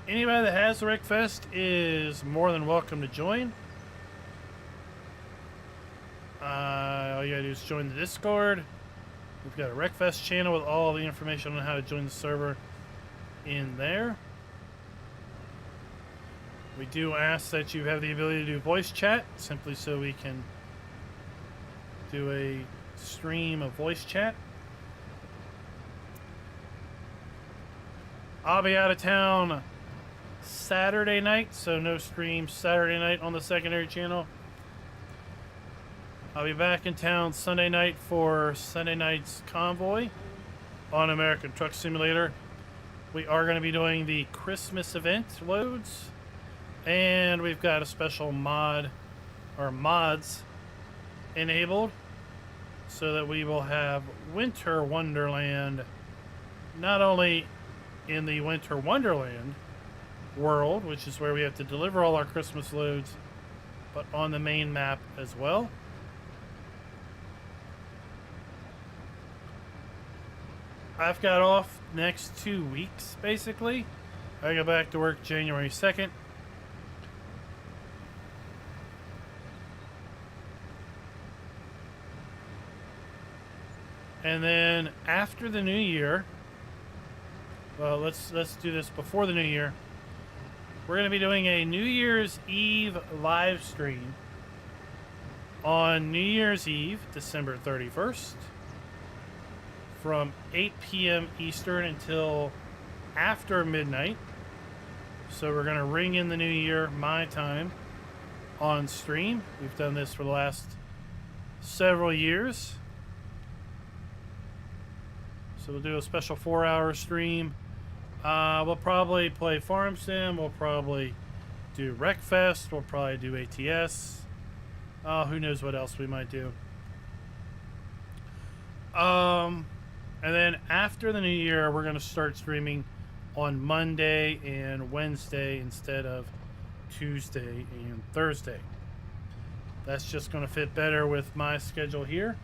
Anybody that has the Wreckfest is more than welcome to join. All you gotta do is join the Discord. We've got a Wreckfest channel with all the information on how to join the server in there. We do ask that you have the ability to do voice chat, simply so we can do a stream of voice chat. I'll be out of town Saturday night, so no stream Saturday night on the secondary channel. I'll be back in town Sunday night for Sunday night's convoy on American Truck Simulator. We are going to be doing the Christmas event loads, and we've got a special mod or mods enabled so that we will have Winter Wonderland not only in the Winter Wonderland world, which is where we have to deliver all our Christmas loads, but on the main map as well. I've got off next 2 weeks, basically. I go back to work January 2nd. And then after the new year, well, let's do this before the new year. We're going to be doing a New Year's Eve live stream on New Year's Eve, December 31st, from 8 p.m. Eastern until after midnight. So we're going to ring in the new year, my time, on stream. We've done this for the last several years. So we'll do a special 4-hour stream. We'll probably play Farm Sim. We'll probably do Wreckfest. We'll probably do ATS. Who knows what else we might do. And then after the new year, we're going to start streaming on Monday and Wednesday instead of Tuesday and Thursday. That's just going to fit better with my schedule here.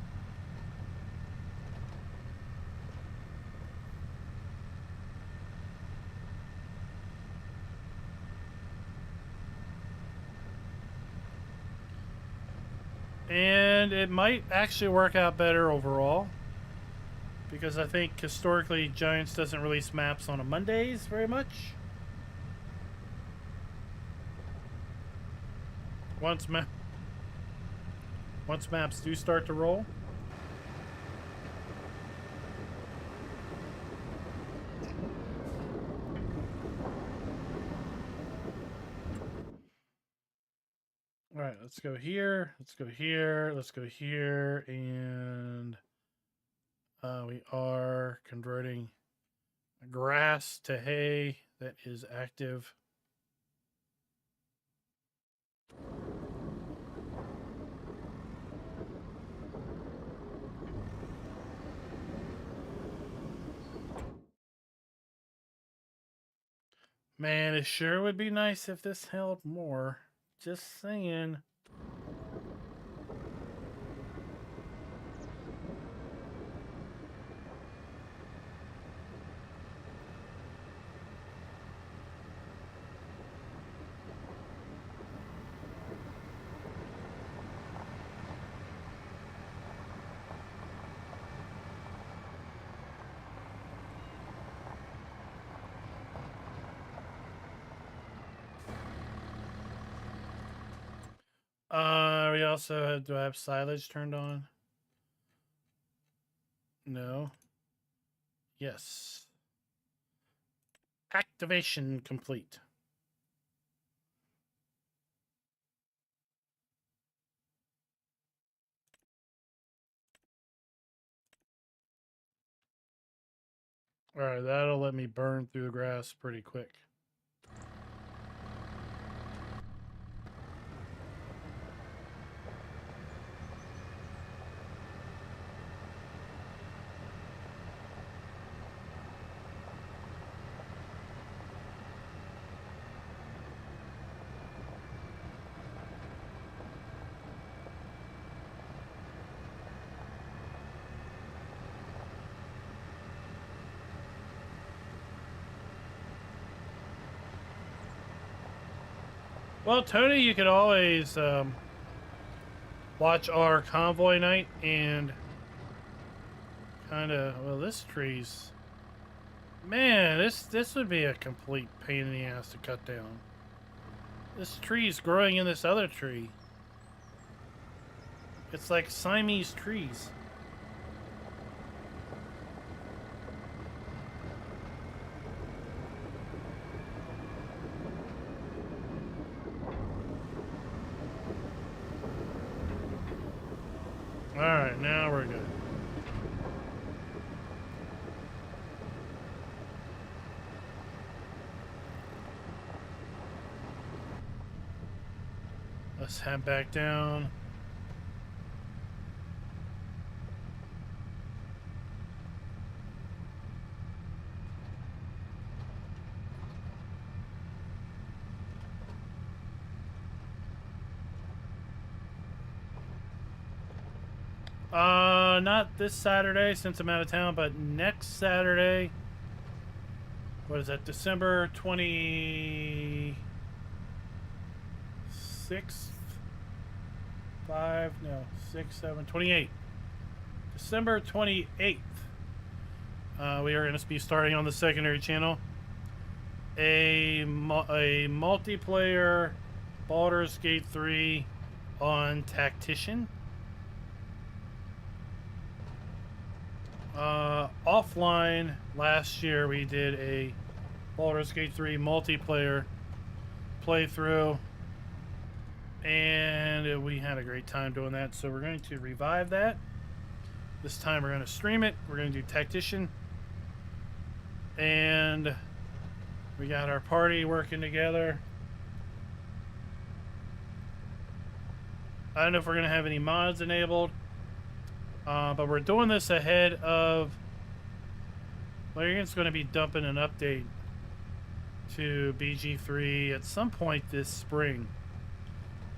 And it might actually work out better overall, because I think historically Giants doesn't release maps on a Mondays very much. Once maps do start to roll. All right, let's go here. Let's go here. Let's go here. And we are converting grass to hay that is active. Man, it sure would be nice if this held more. Just saying. We also have, do I have silage turned on? No. Yes. Activation complete. All right, that'll let me burn through the grass pretty quick. Well, Tony, you could always watch our convoy night and kind of. Well, this tree's. Man, this would be a complete pain in the ass to cut down. This tree's growing in this other tree. It's like Siamese trees. Alright, now we're good. Let's head back down. Not this Saturday since I'm out of town, but next Saturday. What is that? December 26th? 28th. December 28th. We are going to be starting on the secondary channel a multiplayer Baldur's Gate 3 on Tactician. Offline, last year we did a Baldur's Gate 3 multiplayer playthrough, and we had a great time doing that, so we're going to revive that. This time we're going to stream it. We're going to do Tactician, and we got our party working together. I don't know if we're going to have any mods enabled. But we're doing this ahead of Larian's going to be dumping an update to BG3 at some point this spring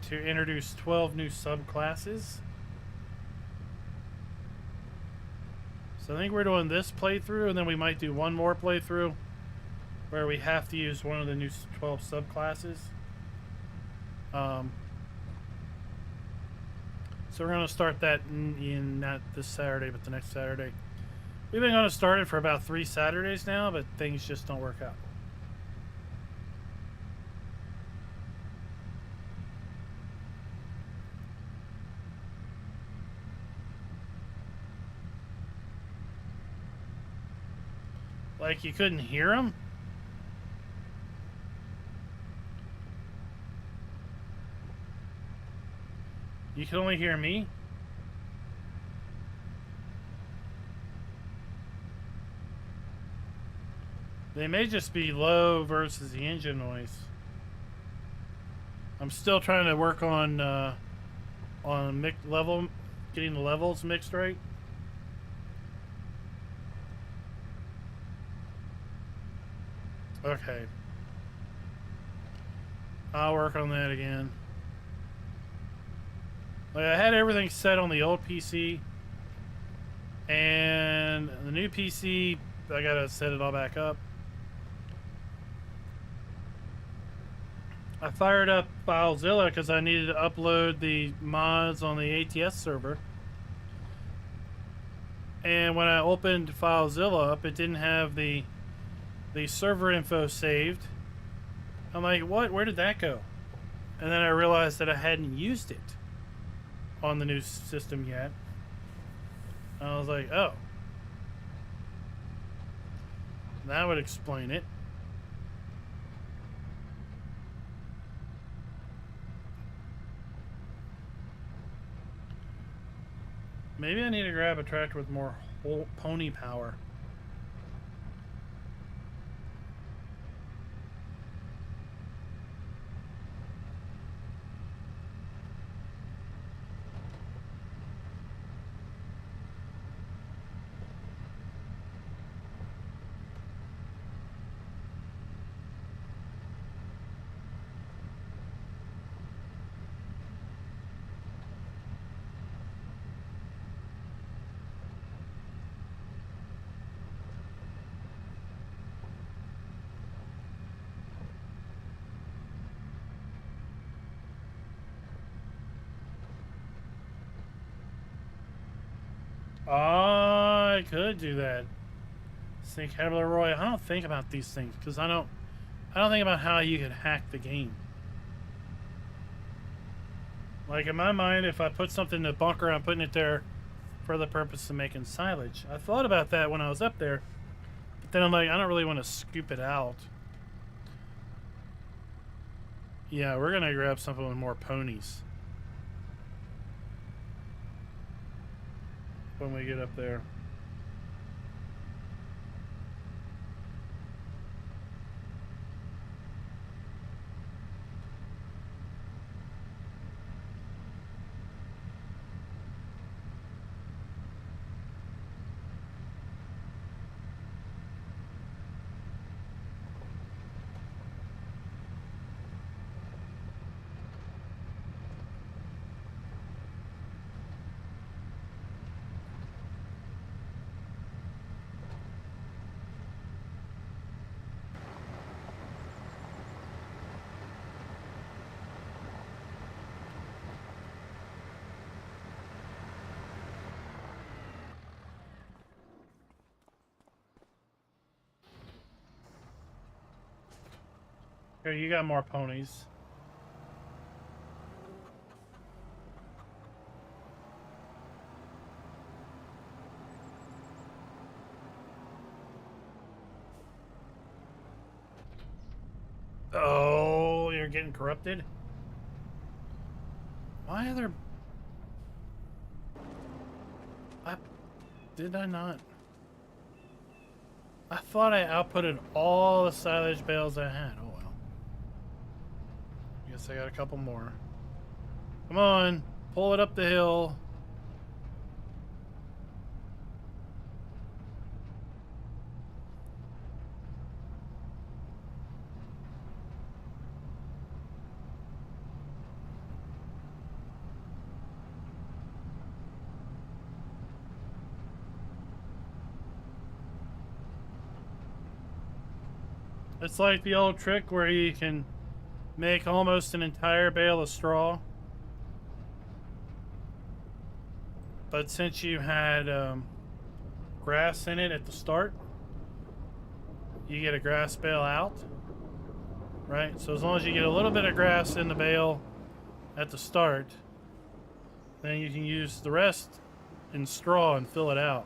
to introduce 12 new subclasses. So I think we're doing this playthrough, and then we might do one more playthrough where we have to use one of the new 12 subclasses. So we're going to start that in not this Saturday, but the next Saturday. We've been going to start it for about 3 Saturdays now, but things just don't work out. Like you couldn't hear them? You can only hear me? They may just be low versus the engine noise. I'm still trying to work on getting the levels mixed right. Okay. I'll work on that again. Like I had everything set on the old PC, and the new PC, I gotta set it all back up. I fired up FileZilla because I needed to upload the mods on the ATS server. And when I opened FileZilla up, it didn't have the server info saved. I'm like, what? Where did that go? And then I realized that I hadn't used it on the new system yet. I was like, oh. That would explain it. Maybe I need to grab a tractor with more pony power. I could do that. Say CavalierRoy. I don't think about these things because I don't think about how you could hack the game. Like in my mind, if I put something in a bunker, I'm putting it there for the purpose of making silage. I thought about that when I was up there, but then I'm like, I don't really want to scoop it out. Yeah, we're gonna grab something with more ponies when we get up there. Here, you got more ponies. Oh, you're getting corrupted? Why are there... Did I not? I thought I outputted all the silage bales I had. Oh well. Guess I got a couple more. Come on, pull it up the hill. It's like the old trick where you can make almost an entire bale of straw. But since you had grass in it at the start, you get a grass bale out, right? So as long as you get a little bit of grass in the bale at the start, then you can use the rest in straw and fill it out.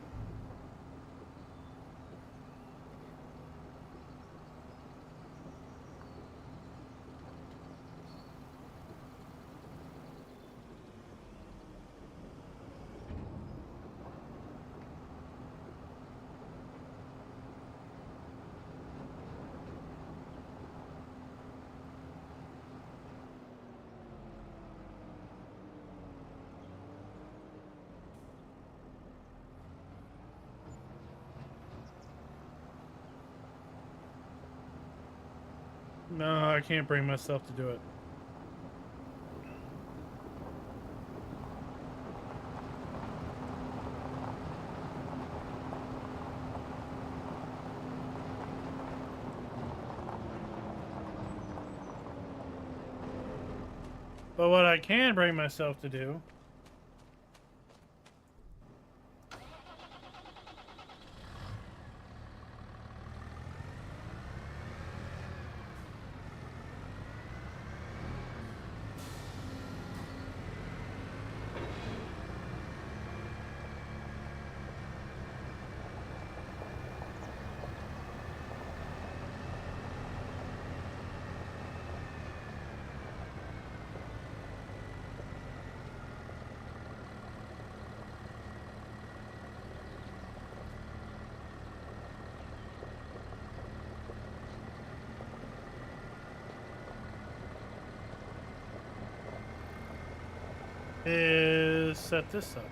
No, I can't bring myself to do it. But what I can bring myself to do is set this up.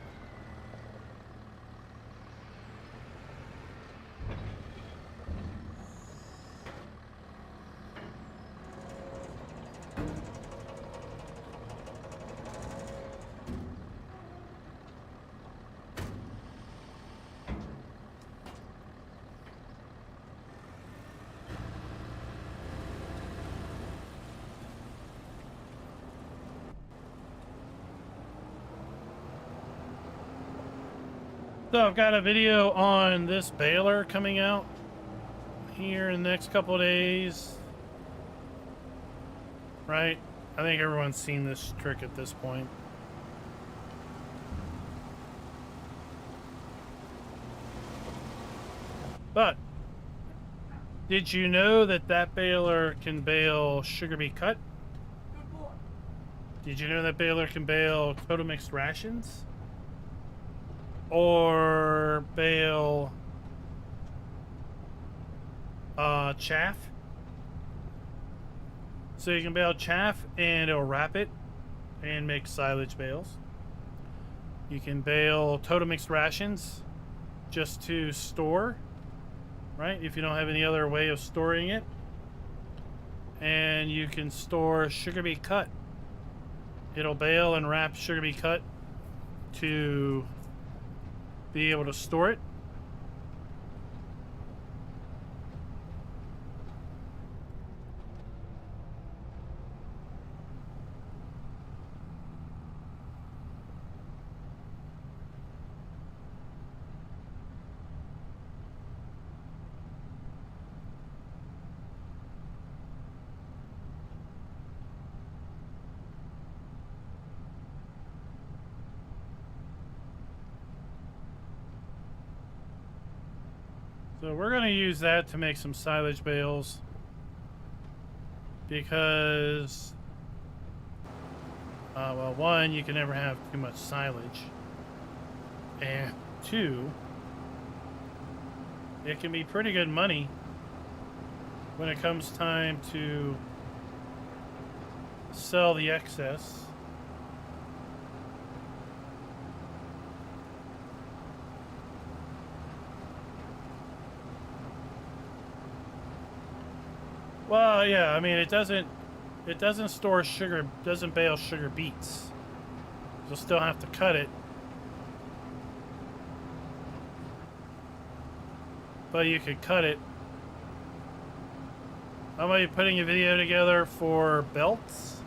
So I've got a video on this baler coming out here in the next couple of days. Right? I think everyone's seen this trick at this point. But did you know that that baler can bale sugar beet cut? Did you know that baler can bale total mixed rations? Or bale chaff? So you can bale chaff and it'll wrap it and make silage bales. You can bale total mixed rations just to store, right? If you don't have any other way of storing it. And you can store sugar beet cut. It'll bale and wrap sugar beet cut to be able to store it. So we're going to use that to make some silage bales because, well, one, you can never have too much silage, and two, it can be pretty good money when it comes time to sell the excess. Well, yeah, I mean, it doesn't store sugar, doesn't bale sugar beets. You'll still have to cut it. But you could cut it. I'm going to be putting a video together for belts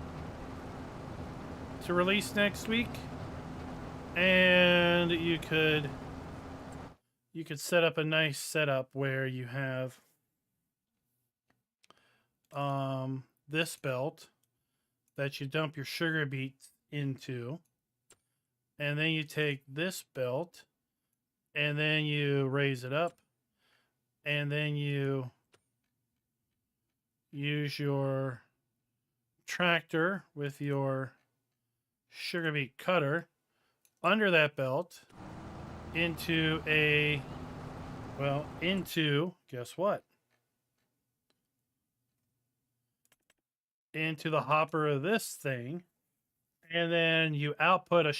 to release next week. And you could set up a nice setup where you have this belt that you dump your sugar beets into, and then you take this belt and then you raise it up, and then you use your tractor with your sugar beet cutter under that belt into a, well, into, guess what? Into the hopper of this thing, and then you output a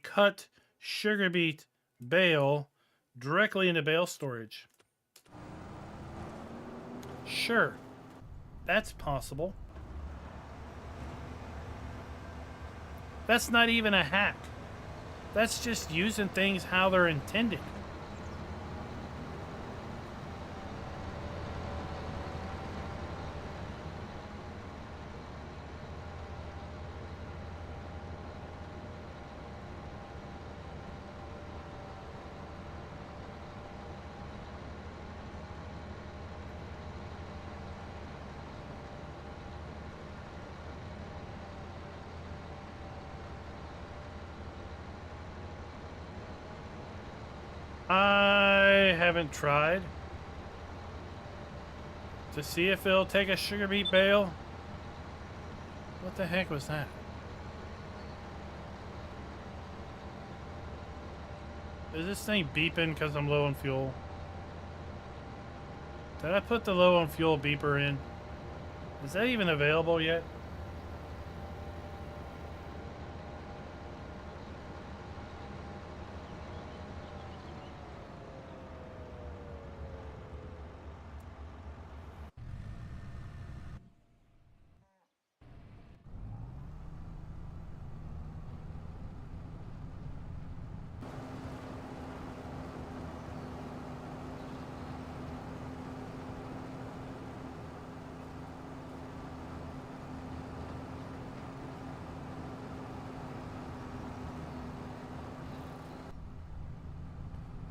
cut sugar beet bale directly into bale storage. Sure, that's possible. That's not even a hack. That's just using things how they're intended. I haven't tried to see if it'll take a sugar beet bale. What the heck was that? Is this thing beeping because I'm low on fuel? Did I put the low on fuel beeper in? Is that even available yet?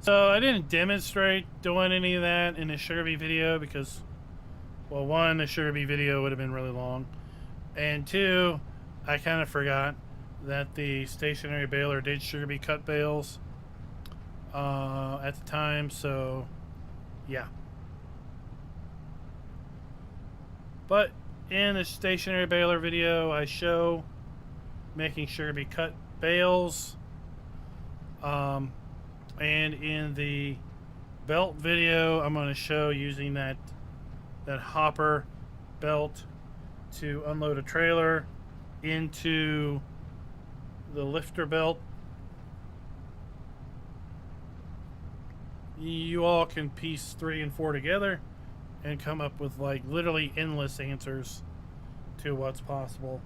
So I didn't demonstrate doing any of that in the sugar beet video because, well, one, the sugar beet video would have been really long, and two, I kind of forgot that the stationary baler did sugar beet cut bales at the time, so yeah. But in the stationary baler video, I show making sugar beet cut bales, and in the belt video, I'm going to show using that hopper belt to unload a trailer into the lifter belt. You all can piece 3 and 4 together and come up with like literally endless answers to what's possible.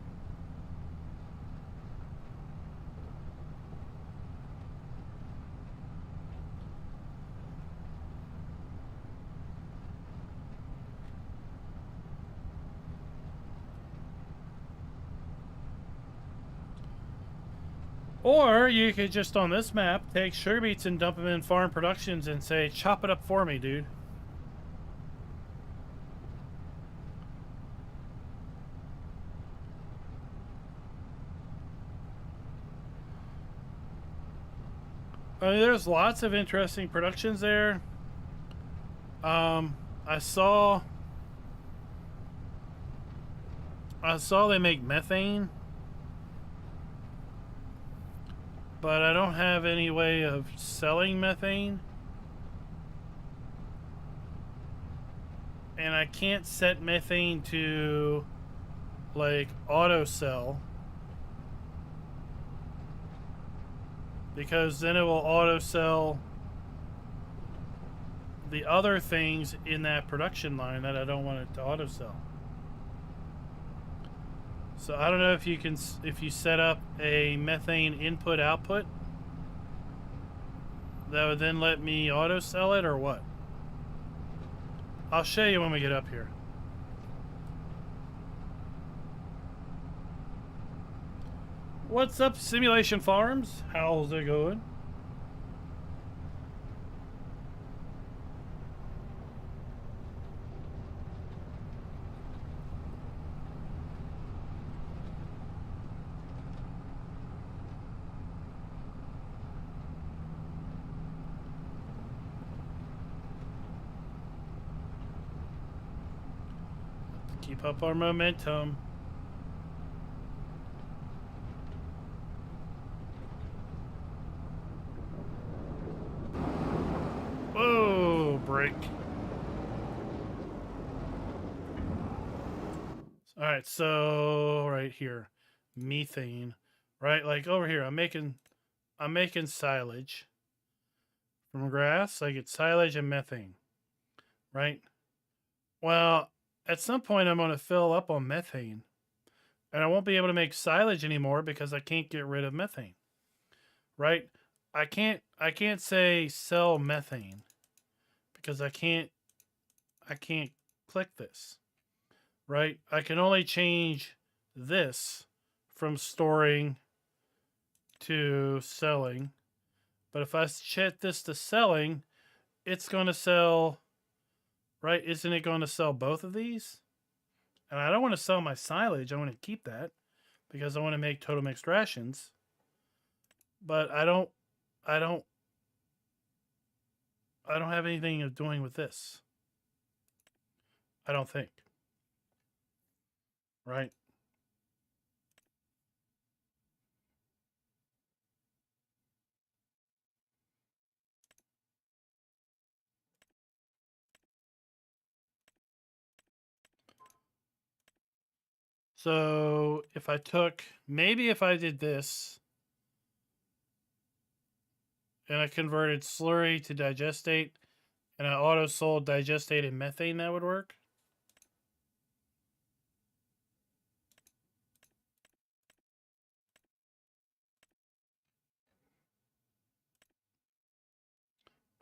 Or you could just on this map take sugar beets and dump them in farm productions and say, chop it up for me, dude. I mean, there's lots of interesting productions there. I saw they make methane, but I don't have any way of selling methane. And I can't set methane to like auto sell, because then it will auto sell the other things in that production line that I don't want it to auto sell. So I don't know if you set up a methane input output that would then let me auto sell it or what. I'll show you when we get up here. What's up, Simulation Farms? How's it going? Keep up our momentum. Whoa, break. All right, so right here, methane, right? Like over here, I'm making silage from grass. I get silage and methane, right? Well, at some point I'm going to fill up on methane, and I won't be able to make silage anymore because I can't get rid of methane, right? I can't say sell methane because I can't click this, right? I can only change this from storing to selling. But if I set this to selling, it's going to sell, right? Isn't it going to sell both of these? And I don't want to sell my silage. I want to keep that because I want to make total mixed rations. But I don't have anything of doing with this. I don't think. Right? So if I took, maybe if I did this and I converted slurry to digestate and I auto sold digestate and methane, that would work.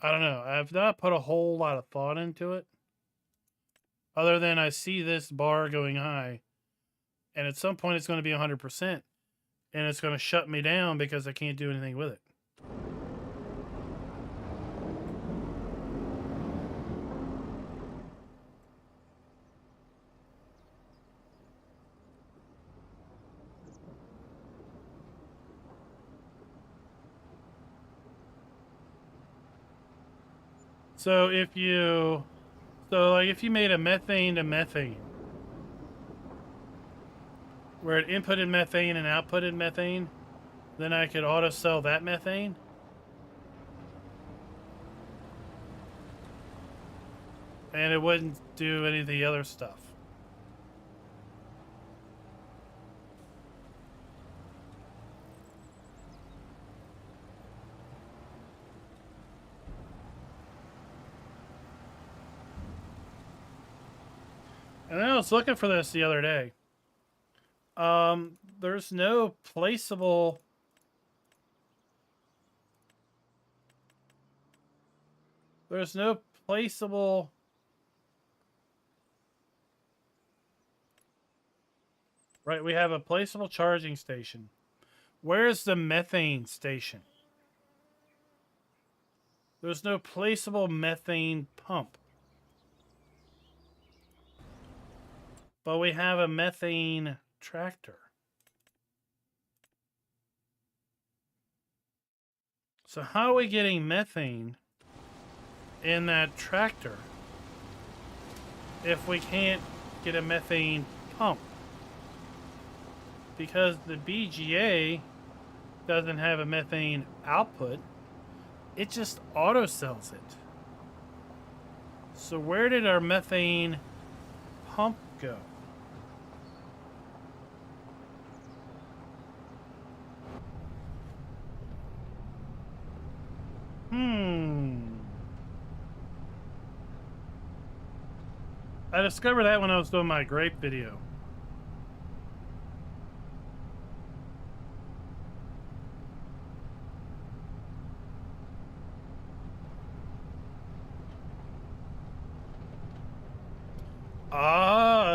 I don't know. I've not put a whole lot of thought into it. Other than I see this bar going high. And at some point it's going to be 100%. And it's going to shut me down because I can't do anything with it. So if you, so like if you made a methane to methane, where it inputted methane and outputted methane, then I could auto sell that methane. And it wouldn't do any of the other stuff. And I was looking for this the other day. There's no placeable. There's no placeable. Right, we have a placeable charging station. Where's the methane station? There's no placeable methane pump. But we have a methane tractor. So how are we getting methane in that tractor if we can't get a methane pump? Because the BGA doesn't have a methane output, it just auto sells it. So where did our methane pump go? I discovered that when I was doing my grape video.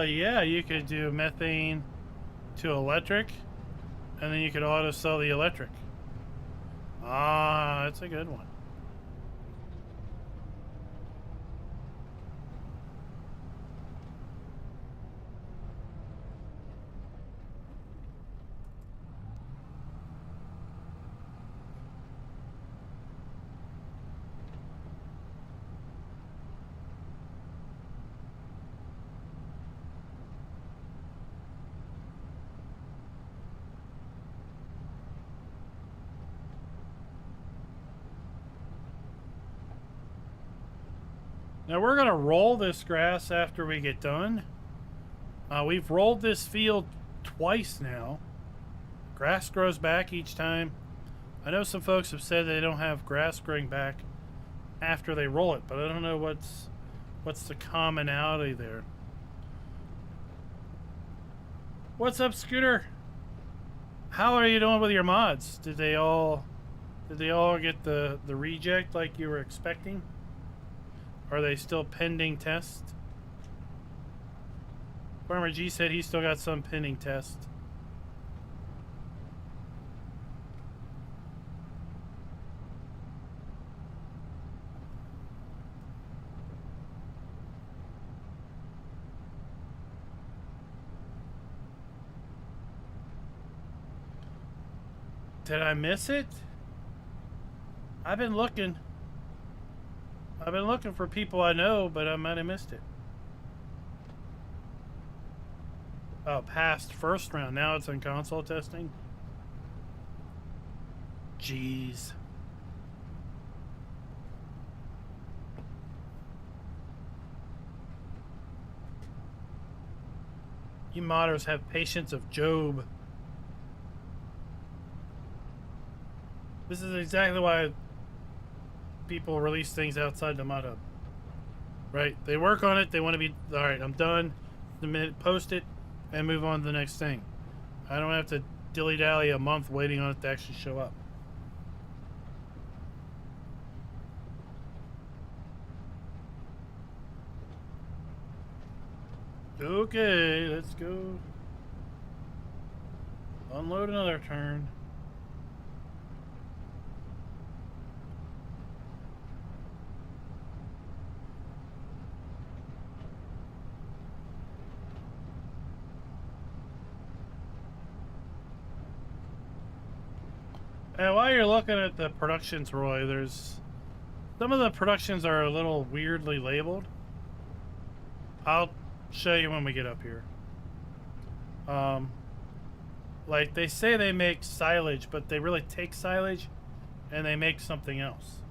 Yeah, you could do methane to electric, and then you could auto sell the electric. That's a good one. Now we're going to roll this grass after we get done. We've rolled this field twice now. Grass grows back each time. I know some folks have said they don't have grass growing back after they roll it, but I don't know what's the commonality there. What's up, Scooter? How are you doing with your mods? Did they all get the reject like you were expecting? Are they still pending test? Farmer G said he still got some pending test. Did I miss it? I've been looking. I've been looking for people I know, but I might have missed it. Oh, past first round. Now it's in console testing. Jeez. You modders have patience of Job. This is exactly why people release things outside the mod hub. Right? They work on it. They want to be, all right, I'm done. Post it and move on to the next thing. I don't have to dilly-dally a month waiting on it to actually show up. Okay, let's go. Unload another turn. And while you're looking at the productions, Roy, there's Some of the productions are a little weirdly labeled. I'll show you when we get up here. Like they say they make silage, but they really take silage and they make something else.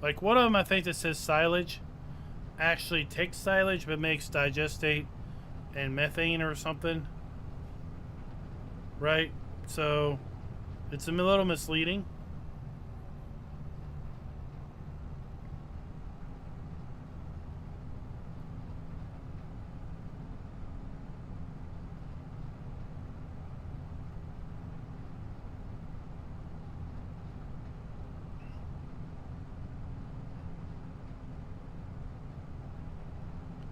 Like one of them, I think that says silage actually takes silage but makes digestate and methane or something. Right? So it's a little misleading.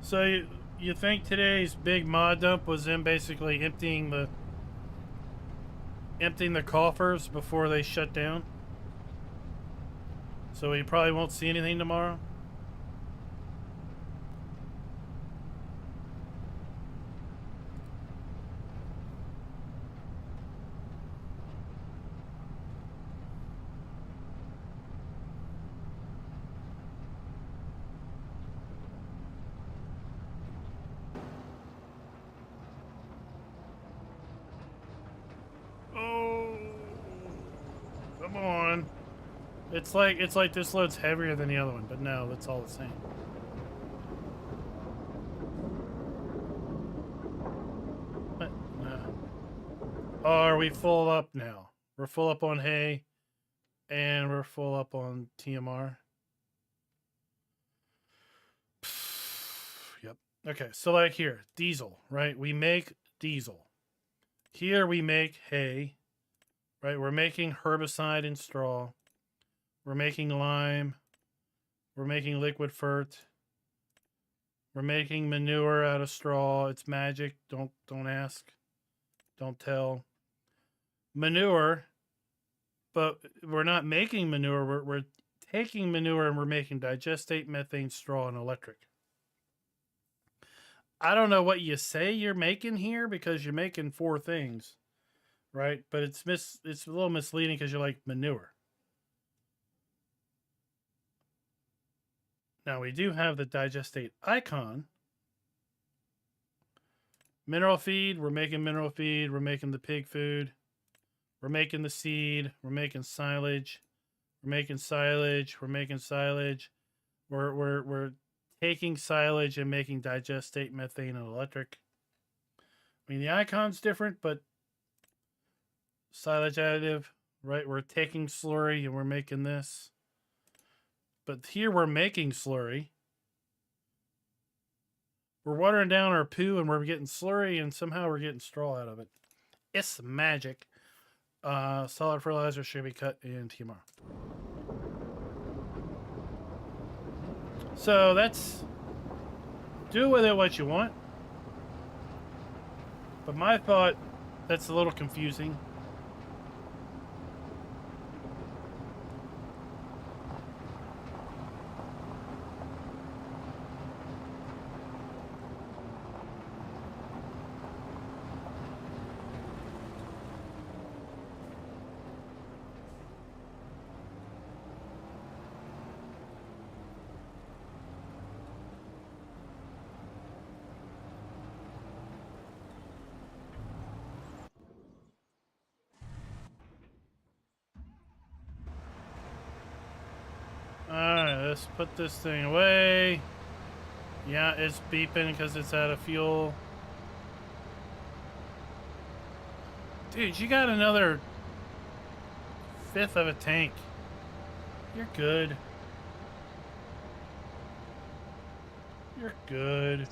So you think today's big mod dump was them basically emptying the coffers before they shut down? So we probably won't see anything tomorrow? Come on. It's like this load's heavier than the other one, but no, that's all the same. What? No. Oh, are we full up now? We're full up on hay, and we're full up on TMR. Yep. Okay, so like here, diesel, right? We make diesel. Here we make hay. Right, we're making herbicide and straw. We're making lime. We're making liquid fert. We're making manure out of straw. It's magic. Don't ask. Don't tell. Manure, but we're not making manure. We're taking manure and we're making digestate, methane, straw, and electric. I don't know what you say you're making here because you're making 4 things. Right, but it's a little misleading because you're like manure. Now we do have the digestate icon. Mineral feed, we're making mineral feed, we're making the pig food, we're making the seed, we're making silage, we're making silage, we're making silage, we're taking silage and making digestate, methane, and electric. I mean the icon's different, but silage additive, right? We're taking slurry and we're making this. But here we're making slurry. We're watering down our poo and we're getting slurry and somehow we're getting straw out of it. It's magic. Solid fertilizer should be cut in TMR. So that's... do with it what you want. But my thought, that's a little confusing. Alright, let's put this thing away. Yeah, it's beeping because it's out of fuel. Dude, you got another 1/5 of a tank. You're good. You're good.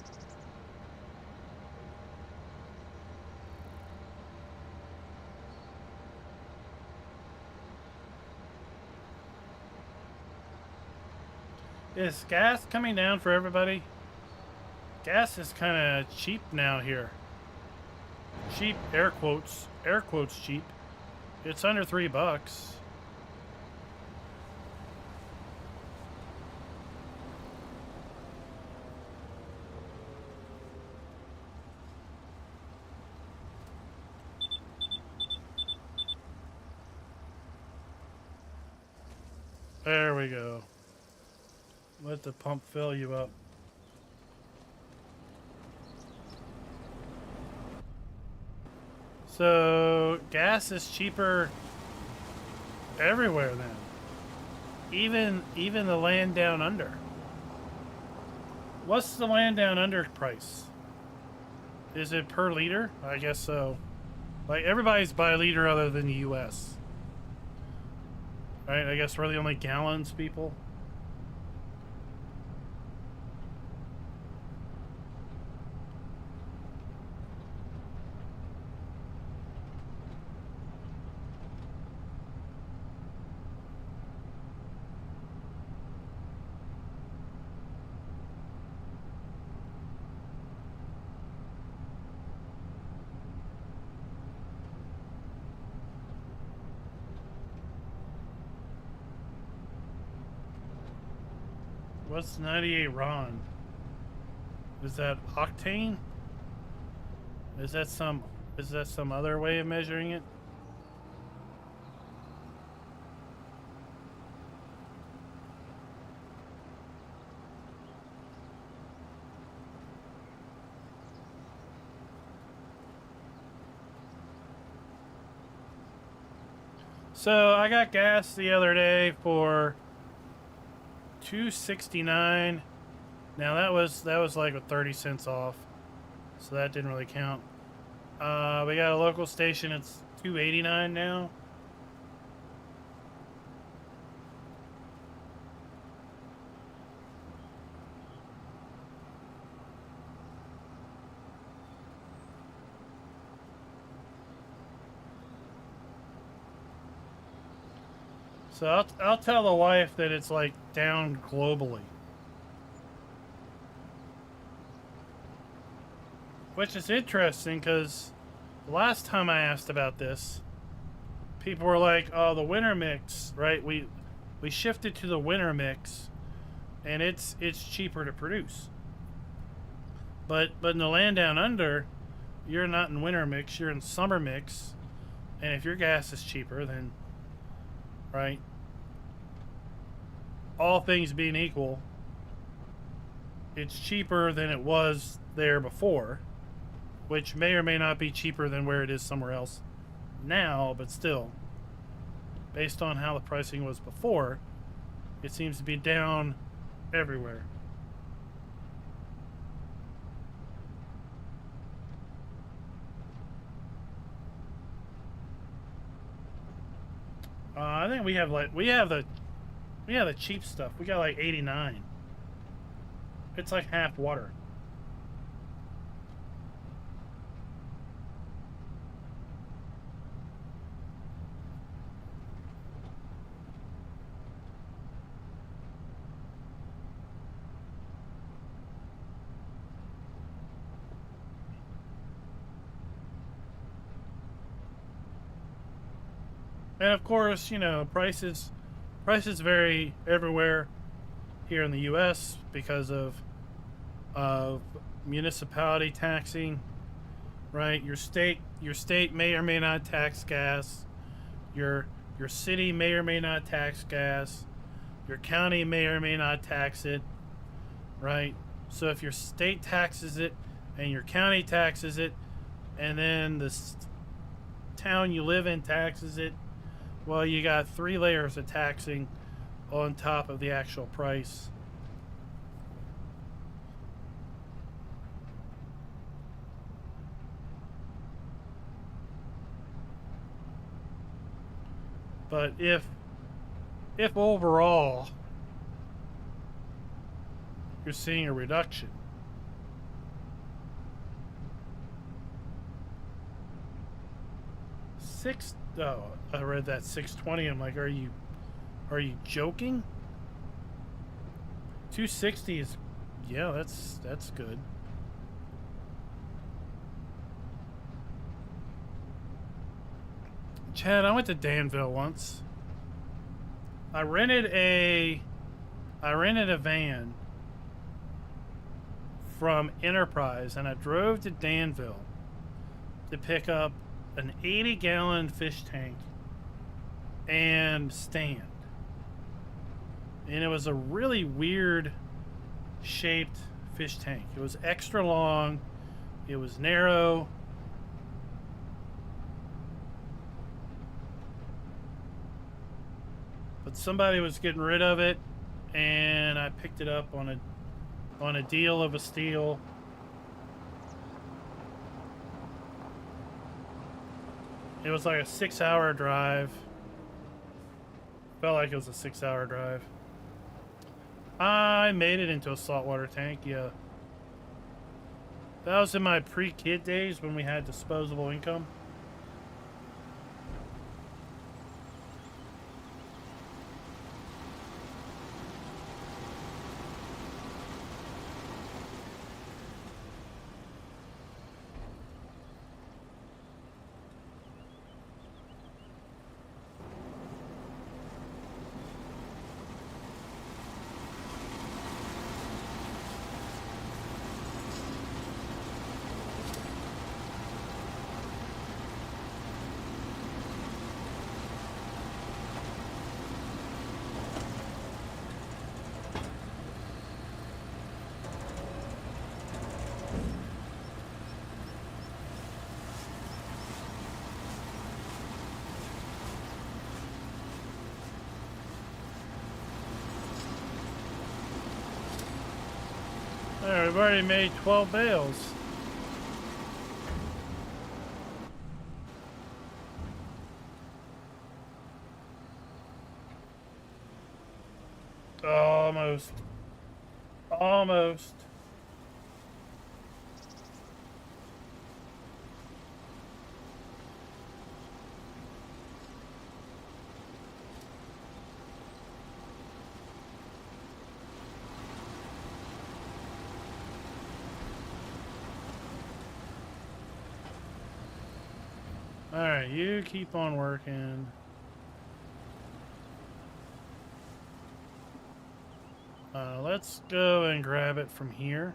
Is gas coming down for everybody? Gas is kind of cheap now here. Cheap, air quotes cheap. It's under $3. There we go. Let the pump fill you up. So gas is cheaper everywhere then. Even the land down under. What's the land down under price? Is it per liter? I guess so. Like everybody's by liter other than the US. Right? I guess we're the only gallons people. What's 98 RON? Is that octane? Is that some other way of measuring it? So I got gas the other day for $2.69. Now that was like with 30 cents off, so that didn't really count. We got a local station. It's $2.89 now. So I'll tell the wife that it's like down globally. Which is interesting because the last time I asked about this, people were like, oh, the winter mix, right? We shifted to the winter mix and it's cheaper to produce. But in the land down under, you're not in winter mix, you're in summer mix. And if your gas is cheaper, then right? All things being equal, it's cheaper than it was there before, which may or may not be cheaper than where it is somewhere else now, but still, based on how the pricing was before, it seems to be down everywhere. I think we have the cheap stuff. We got like 89. It's like half water. And of course, you know, prices vary everywhere here in the US because of municipality taxing, right? Your state may or may not tax gas. Your city may or may not tax gas. Your county may or may not tax it, right? So if your state taxes it and your county taxes it and then the town you live in taxes it, well, you got 3 layers of taxing on top of the actual price. But if overall you're seeing a reduction, oh, I read that 620. I'm like, are you joking? 260 is, yeah, that's good. Chad, I went to Danville once. I rented a van from Enterprise and I drove to Danville to pick up an 80-gallon fish tank and stand. And it was a really weird shaped fish tank. It was extra long. It was narrow. But somebody was getting rid of it, and I picked it up on a deal of a steal. It was like a 6-hour drive. Felt like it was a 6-hour drive. I made it into a saltwater tank, yeah. That was in my pre-kid days when we had disposable income. There, we've already made 12 bales. Almost. Almost. Alright, you keep on working. Let's go and grab it from here.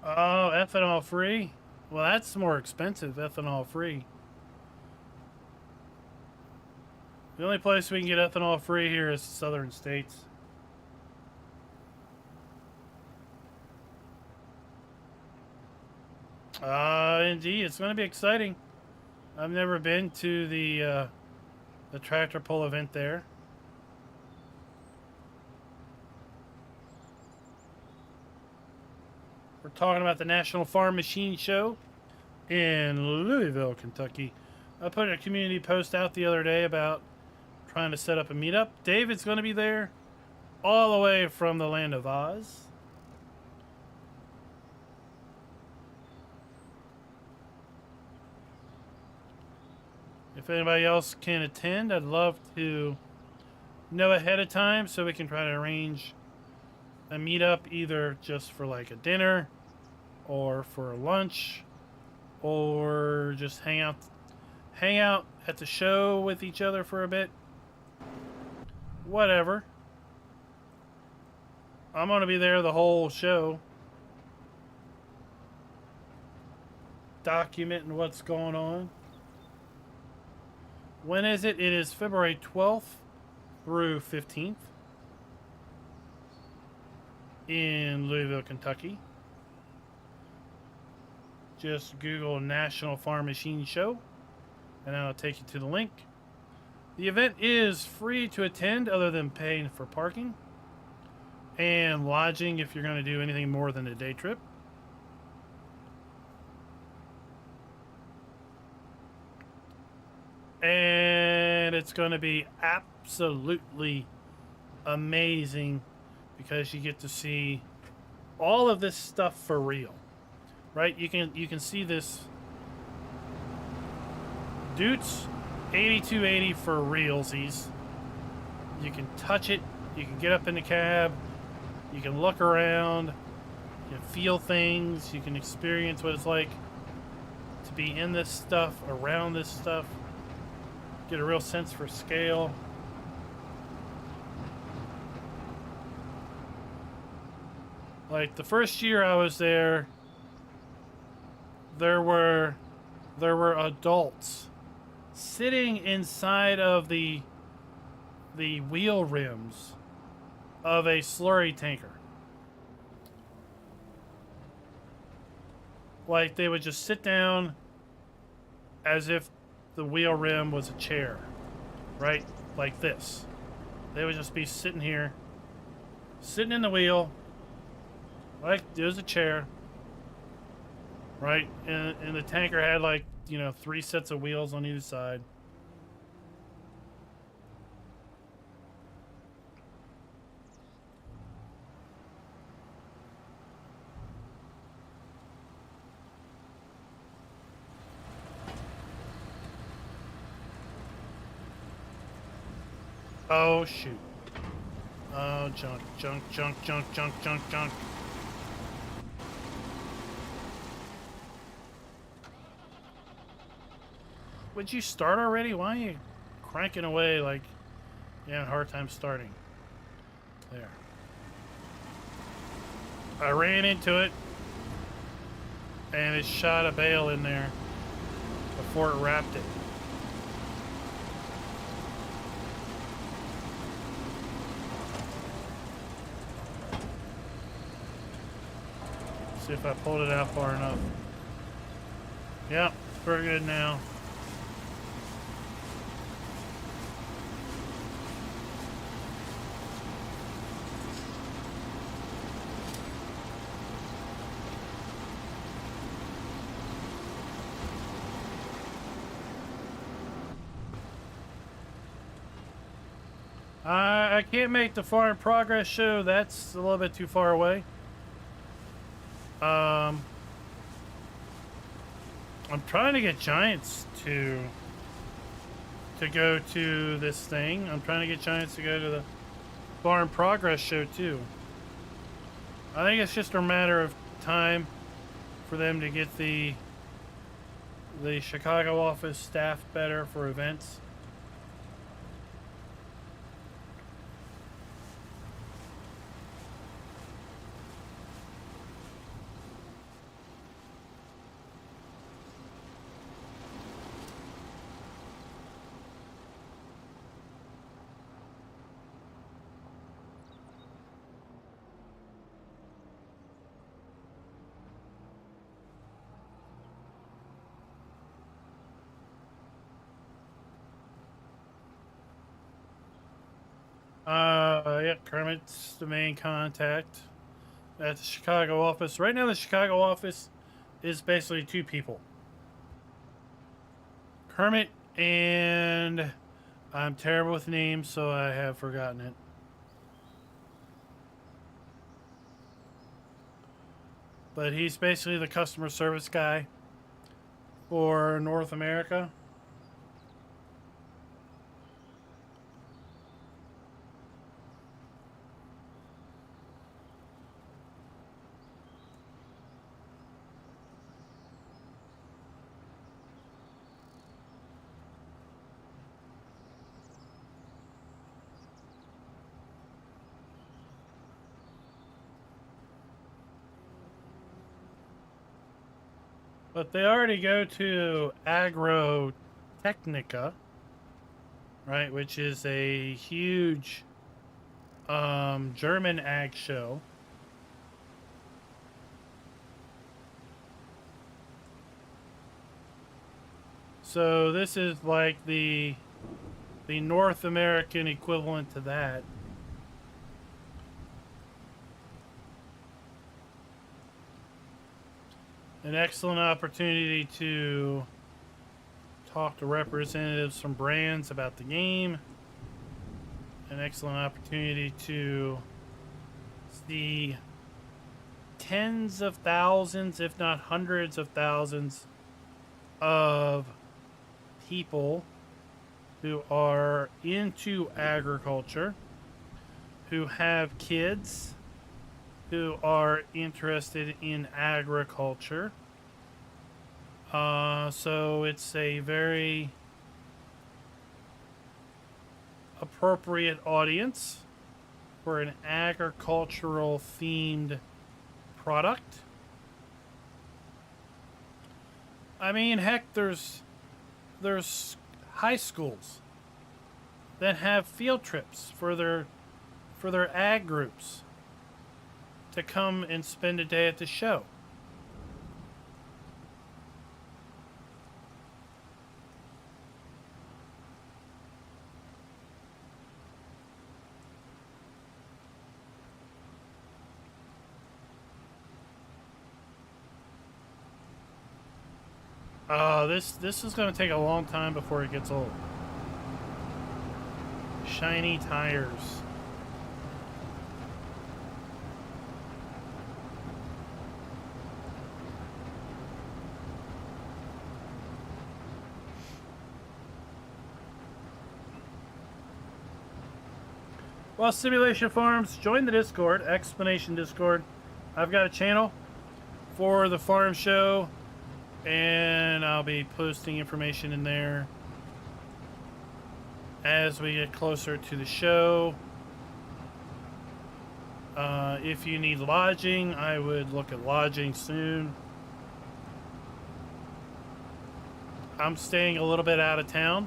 Oh, ethanol free? Well, that's more expensive, ethanol free. The only place we can get ethanol free here is southern states. Indeed, it's going to be exciting. I've never been to the tractor pull event there. We're talking about the National Farm Machine Show in Louisville, Kentucky. I put a community post out the other day about trying to set up a meetup. David's going to be there all the way from the land of Oz. If anybody else can attend, I'd love to know ahead of time so we can try to arrange a meetup, either just for like a dinner or for lunch or just hang out at the show with each other for a bit. Whatever. I'm going to be there the whole show, documenting what's going on. When is it? It is February 12th through 15th in Louisville, Kentucky. Just Google National Farm Machine Show and that'll take you to the link. The event is free to attend other than paying for parking and lodging if you're going to do anything more than a day trip. And it's going to be absolutely amazing because you get to see all of this stuff for real, right? You can see this Dutes 8280 for realsies. You can touch it. You can get up in the cab. You can look around. You can feel things. You can experience what it's like to be in this stuff, around this stuff. get a real sense for scale. Like the first year I was there, there were adults sitting inside of the wheel rims of a slurry tanker. Like they would just sit down as if the wheel rim was a chair, right? Like this. They would just be sitting here, sitting in the wheel, like there's a chair, right? And the tanker had like, you know, 3 sets of wheels on either side. Oh, shoot. Oh, junk, junk, junk, junk, junk, junk, junk. Would you start already? Why are you cranking away like you had a hard time starting? There. I ran into it, and it shot a bale in there before it wrapped it. See if I pulled it out far enough. Yep, we're good now. I can't make the Farm Progress show. That's a little bit too far away. I'm trying to get Giants to go to this thing. I'm trying to get Giants to go to the Farm Progress show too. I think it's just a matter of time for them to get the Chicago office staffed better for events. Yeah, Kermit's the main contact at the Chicago office. Right now, the Chicago office is basically 2 people. Kermit and I'm terrible with names, so I have forgotten it. But he's basically the customer service guy for North America. But they already go to Agro Technica, right, which is a huge German ag show. So this is like the North American equivalent to that. An excellent opportunity to talk to representatives from brands about the game. An excellent opportunity to see tens of thousands, if not hundreds of thousands, of people who are into agriculture, who have kids, who are interested in agriculture. So it's a very appropriate audience for an agricultural themed product. I mean, heck, there's high schools that have field trips for their ag groups to come and spend a day at the show. This is going to take a long time before it gets old. Shiny tires. Well, Simulation Farms, join the Discord, Explanation Discord. I've got a channel for the farm show, and I'll be posting information in there as we get closer to the show. If you need lodging, I would look at lodging soon. I'm staying a little bit out of town.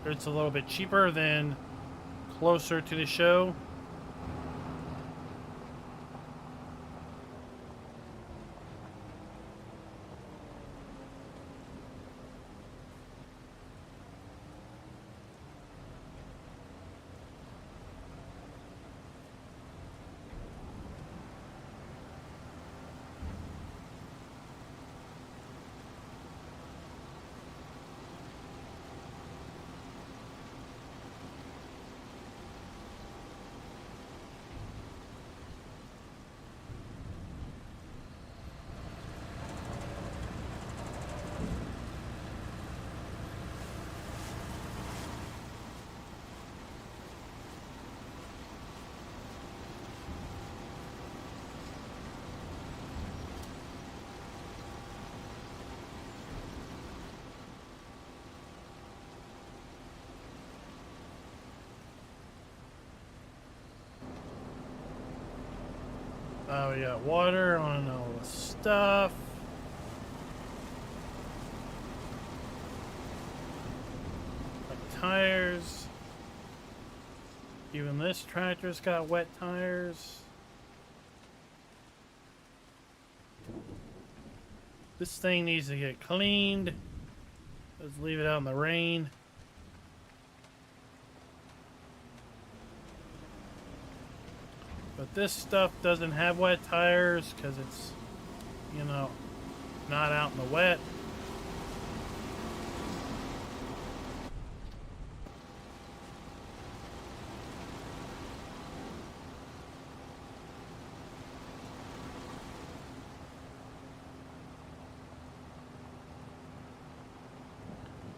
It's a little bit cheaper than closer to the show. We got water on all the stuff. Like tires. Even this tractor's got wet tires. This thing needs to get cleaned. Let's leave it out in the rain. But this stuff doesn't have wet tires because it's, you know, not out in the wet.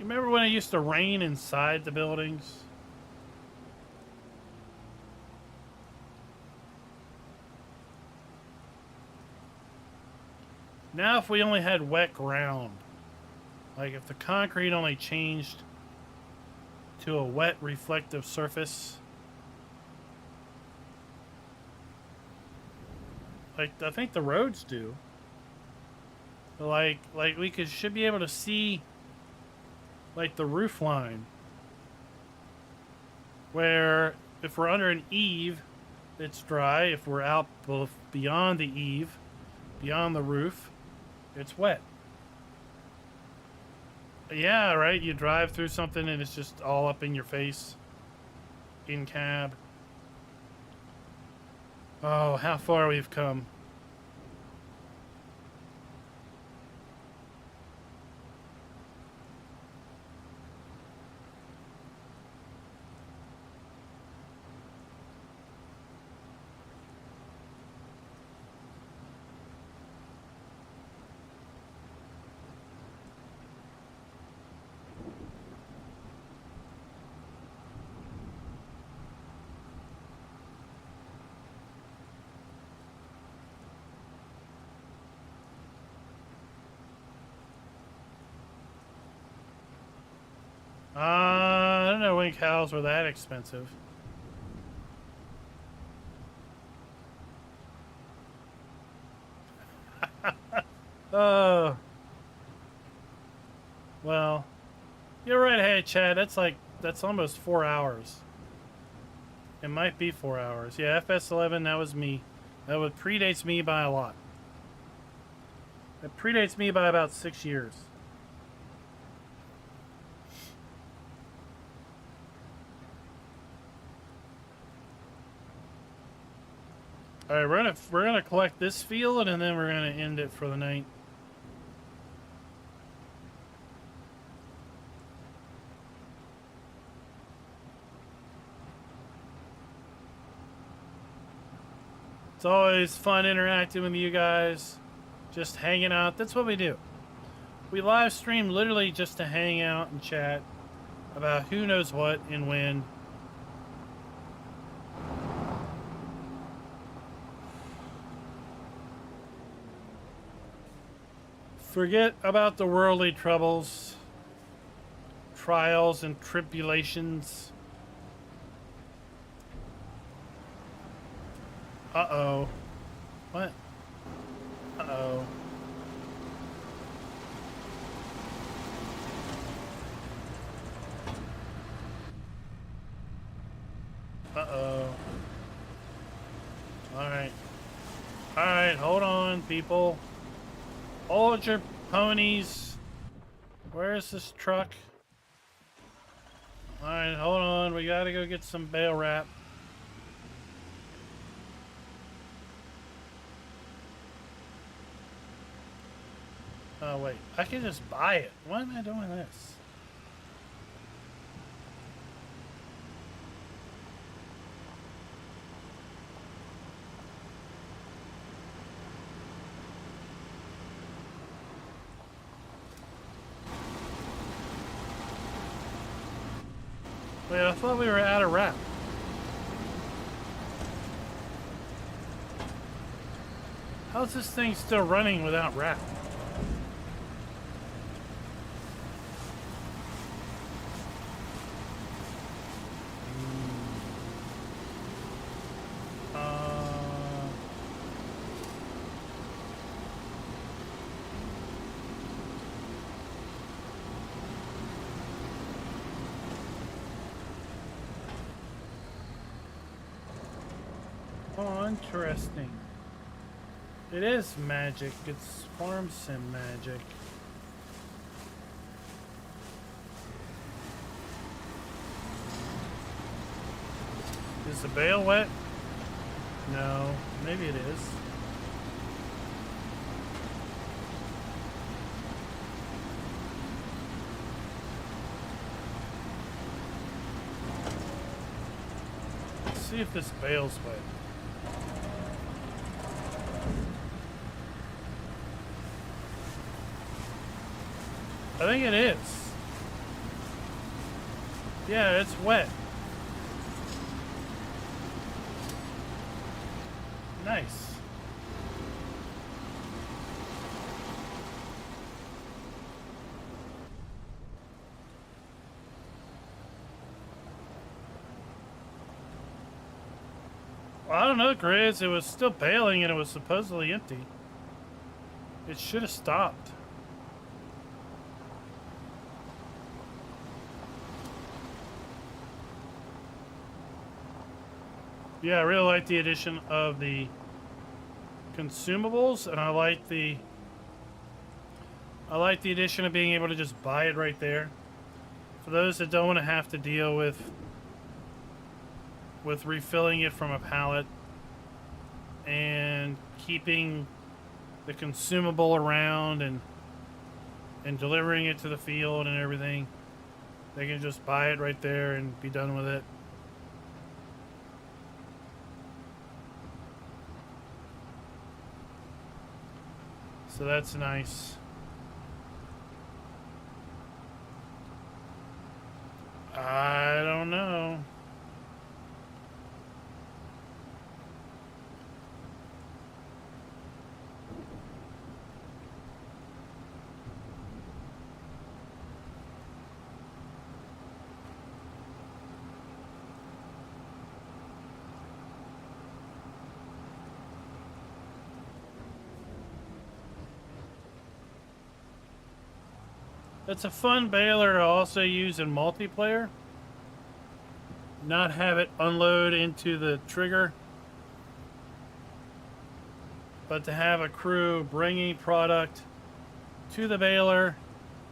You remember when it used to rain inside the buildings? Now if we only had wet ground, like if the concrete only changed to a wet reflective surface, like I think the roads do, but like we should be able to see like the roof line, where if we're under an eave, it's dry. If we're out beyond the eave, beyond the roof, it's wet. Yeah, right? You drive through something and it's just all up in your face. In cab. Oh, how far we've come. I don't know. know when cows were that expensive. Oh. Well, you're right ahead, Chad. That's almost 4 hours. It might be 4 hours. Yeah, FS11, that was me. That predates me by a lot. It predates me by about 6 years. All right, we're gonna collect this field and then we're gonna end it for the night. It's always fun interacting with you guys, just hanging out. That's what we do. We live stream literally just to hang out and chat about who knows what and when. Forget about the worldly troubles, trials, and tribulations. Uh-oh. What? Uh-oh. Uh-oh. Alright. Alright, hold on, people. Hold your ponies. Where's this truck? Alright, hold on. We gotta go get some bale wrap. Oh, wait. I can just buy it. Why am I doing this? Wait, I thought we were out of wrap. How's this thing still running without wrap? Oh, interesting. It is magic. It's farm sim magic. Is the bale wet? No. Maybe it is. Let's see if this bale's wet. I think it is. Yeah, it's wet. Nice. Well, I don't know, Grizz. It was still baling and it was supposedly empty. It should have stopped. Yeah, I really like the addition of the consumables, and I like the addition of being able to just buy it right there. For those that don't want to have to deal with refilling it from a pallet and keeping the consumable around and delivering it to the field and everything, they can just buy it right there and be done with it. So that's nice. I don't know. It's a fun baler to also use in multiplayer. Not have it unload into the trigger, but to have a crew bringing product to the baler,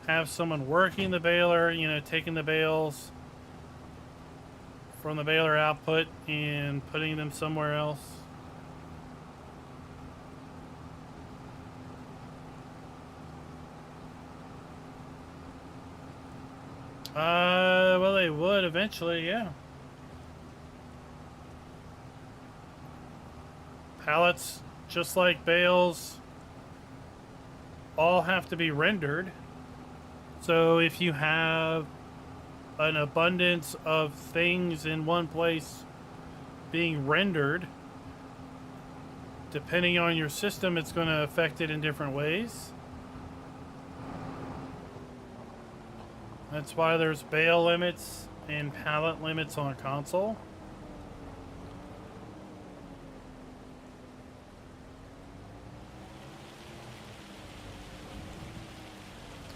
have someone working the baler, you know, taking the bales from the baler output and putting them somewhere else. Well, they would eventually, yeah. Pallets, just like bales, all have to be rendered. So if you have an abundance of things in one place being rendered, depending on your system, it's going to affect it in different ways. That's why there's bale limits and pallet limits on a console.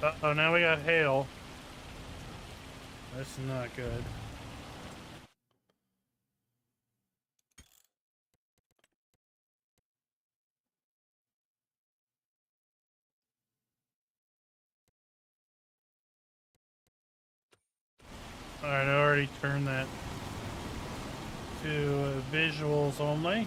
Uh-oh, now we got hail. That's not good. Alright, I already turned that to visuals only.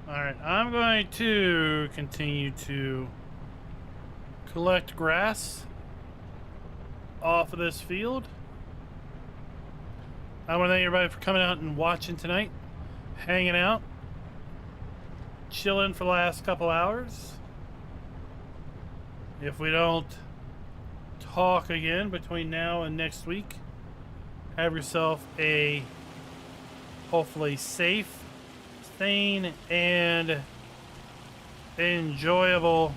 Alright, I'm going to continue to collect grass off of this field. I want to thank everybody for coming out and watching tonight, hanging out, chilling for the last couple hours. If we don't talk again between now and next week, have yourself a hopefully safe, sane, and enjoyable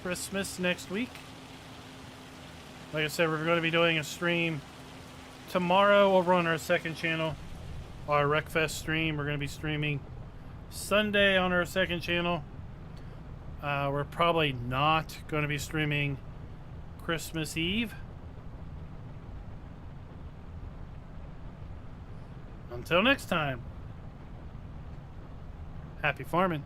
Christmas next week. Like I said, we're going to be doing a stream tomorrow over on our second channel, our Wreckfest stream. We're going to be streaming Sunday on our second channel. We're probably not going to be streaming Christmas Eve. Until next time, happy farming.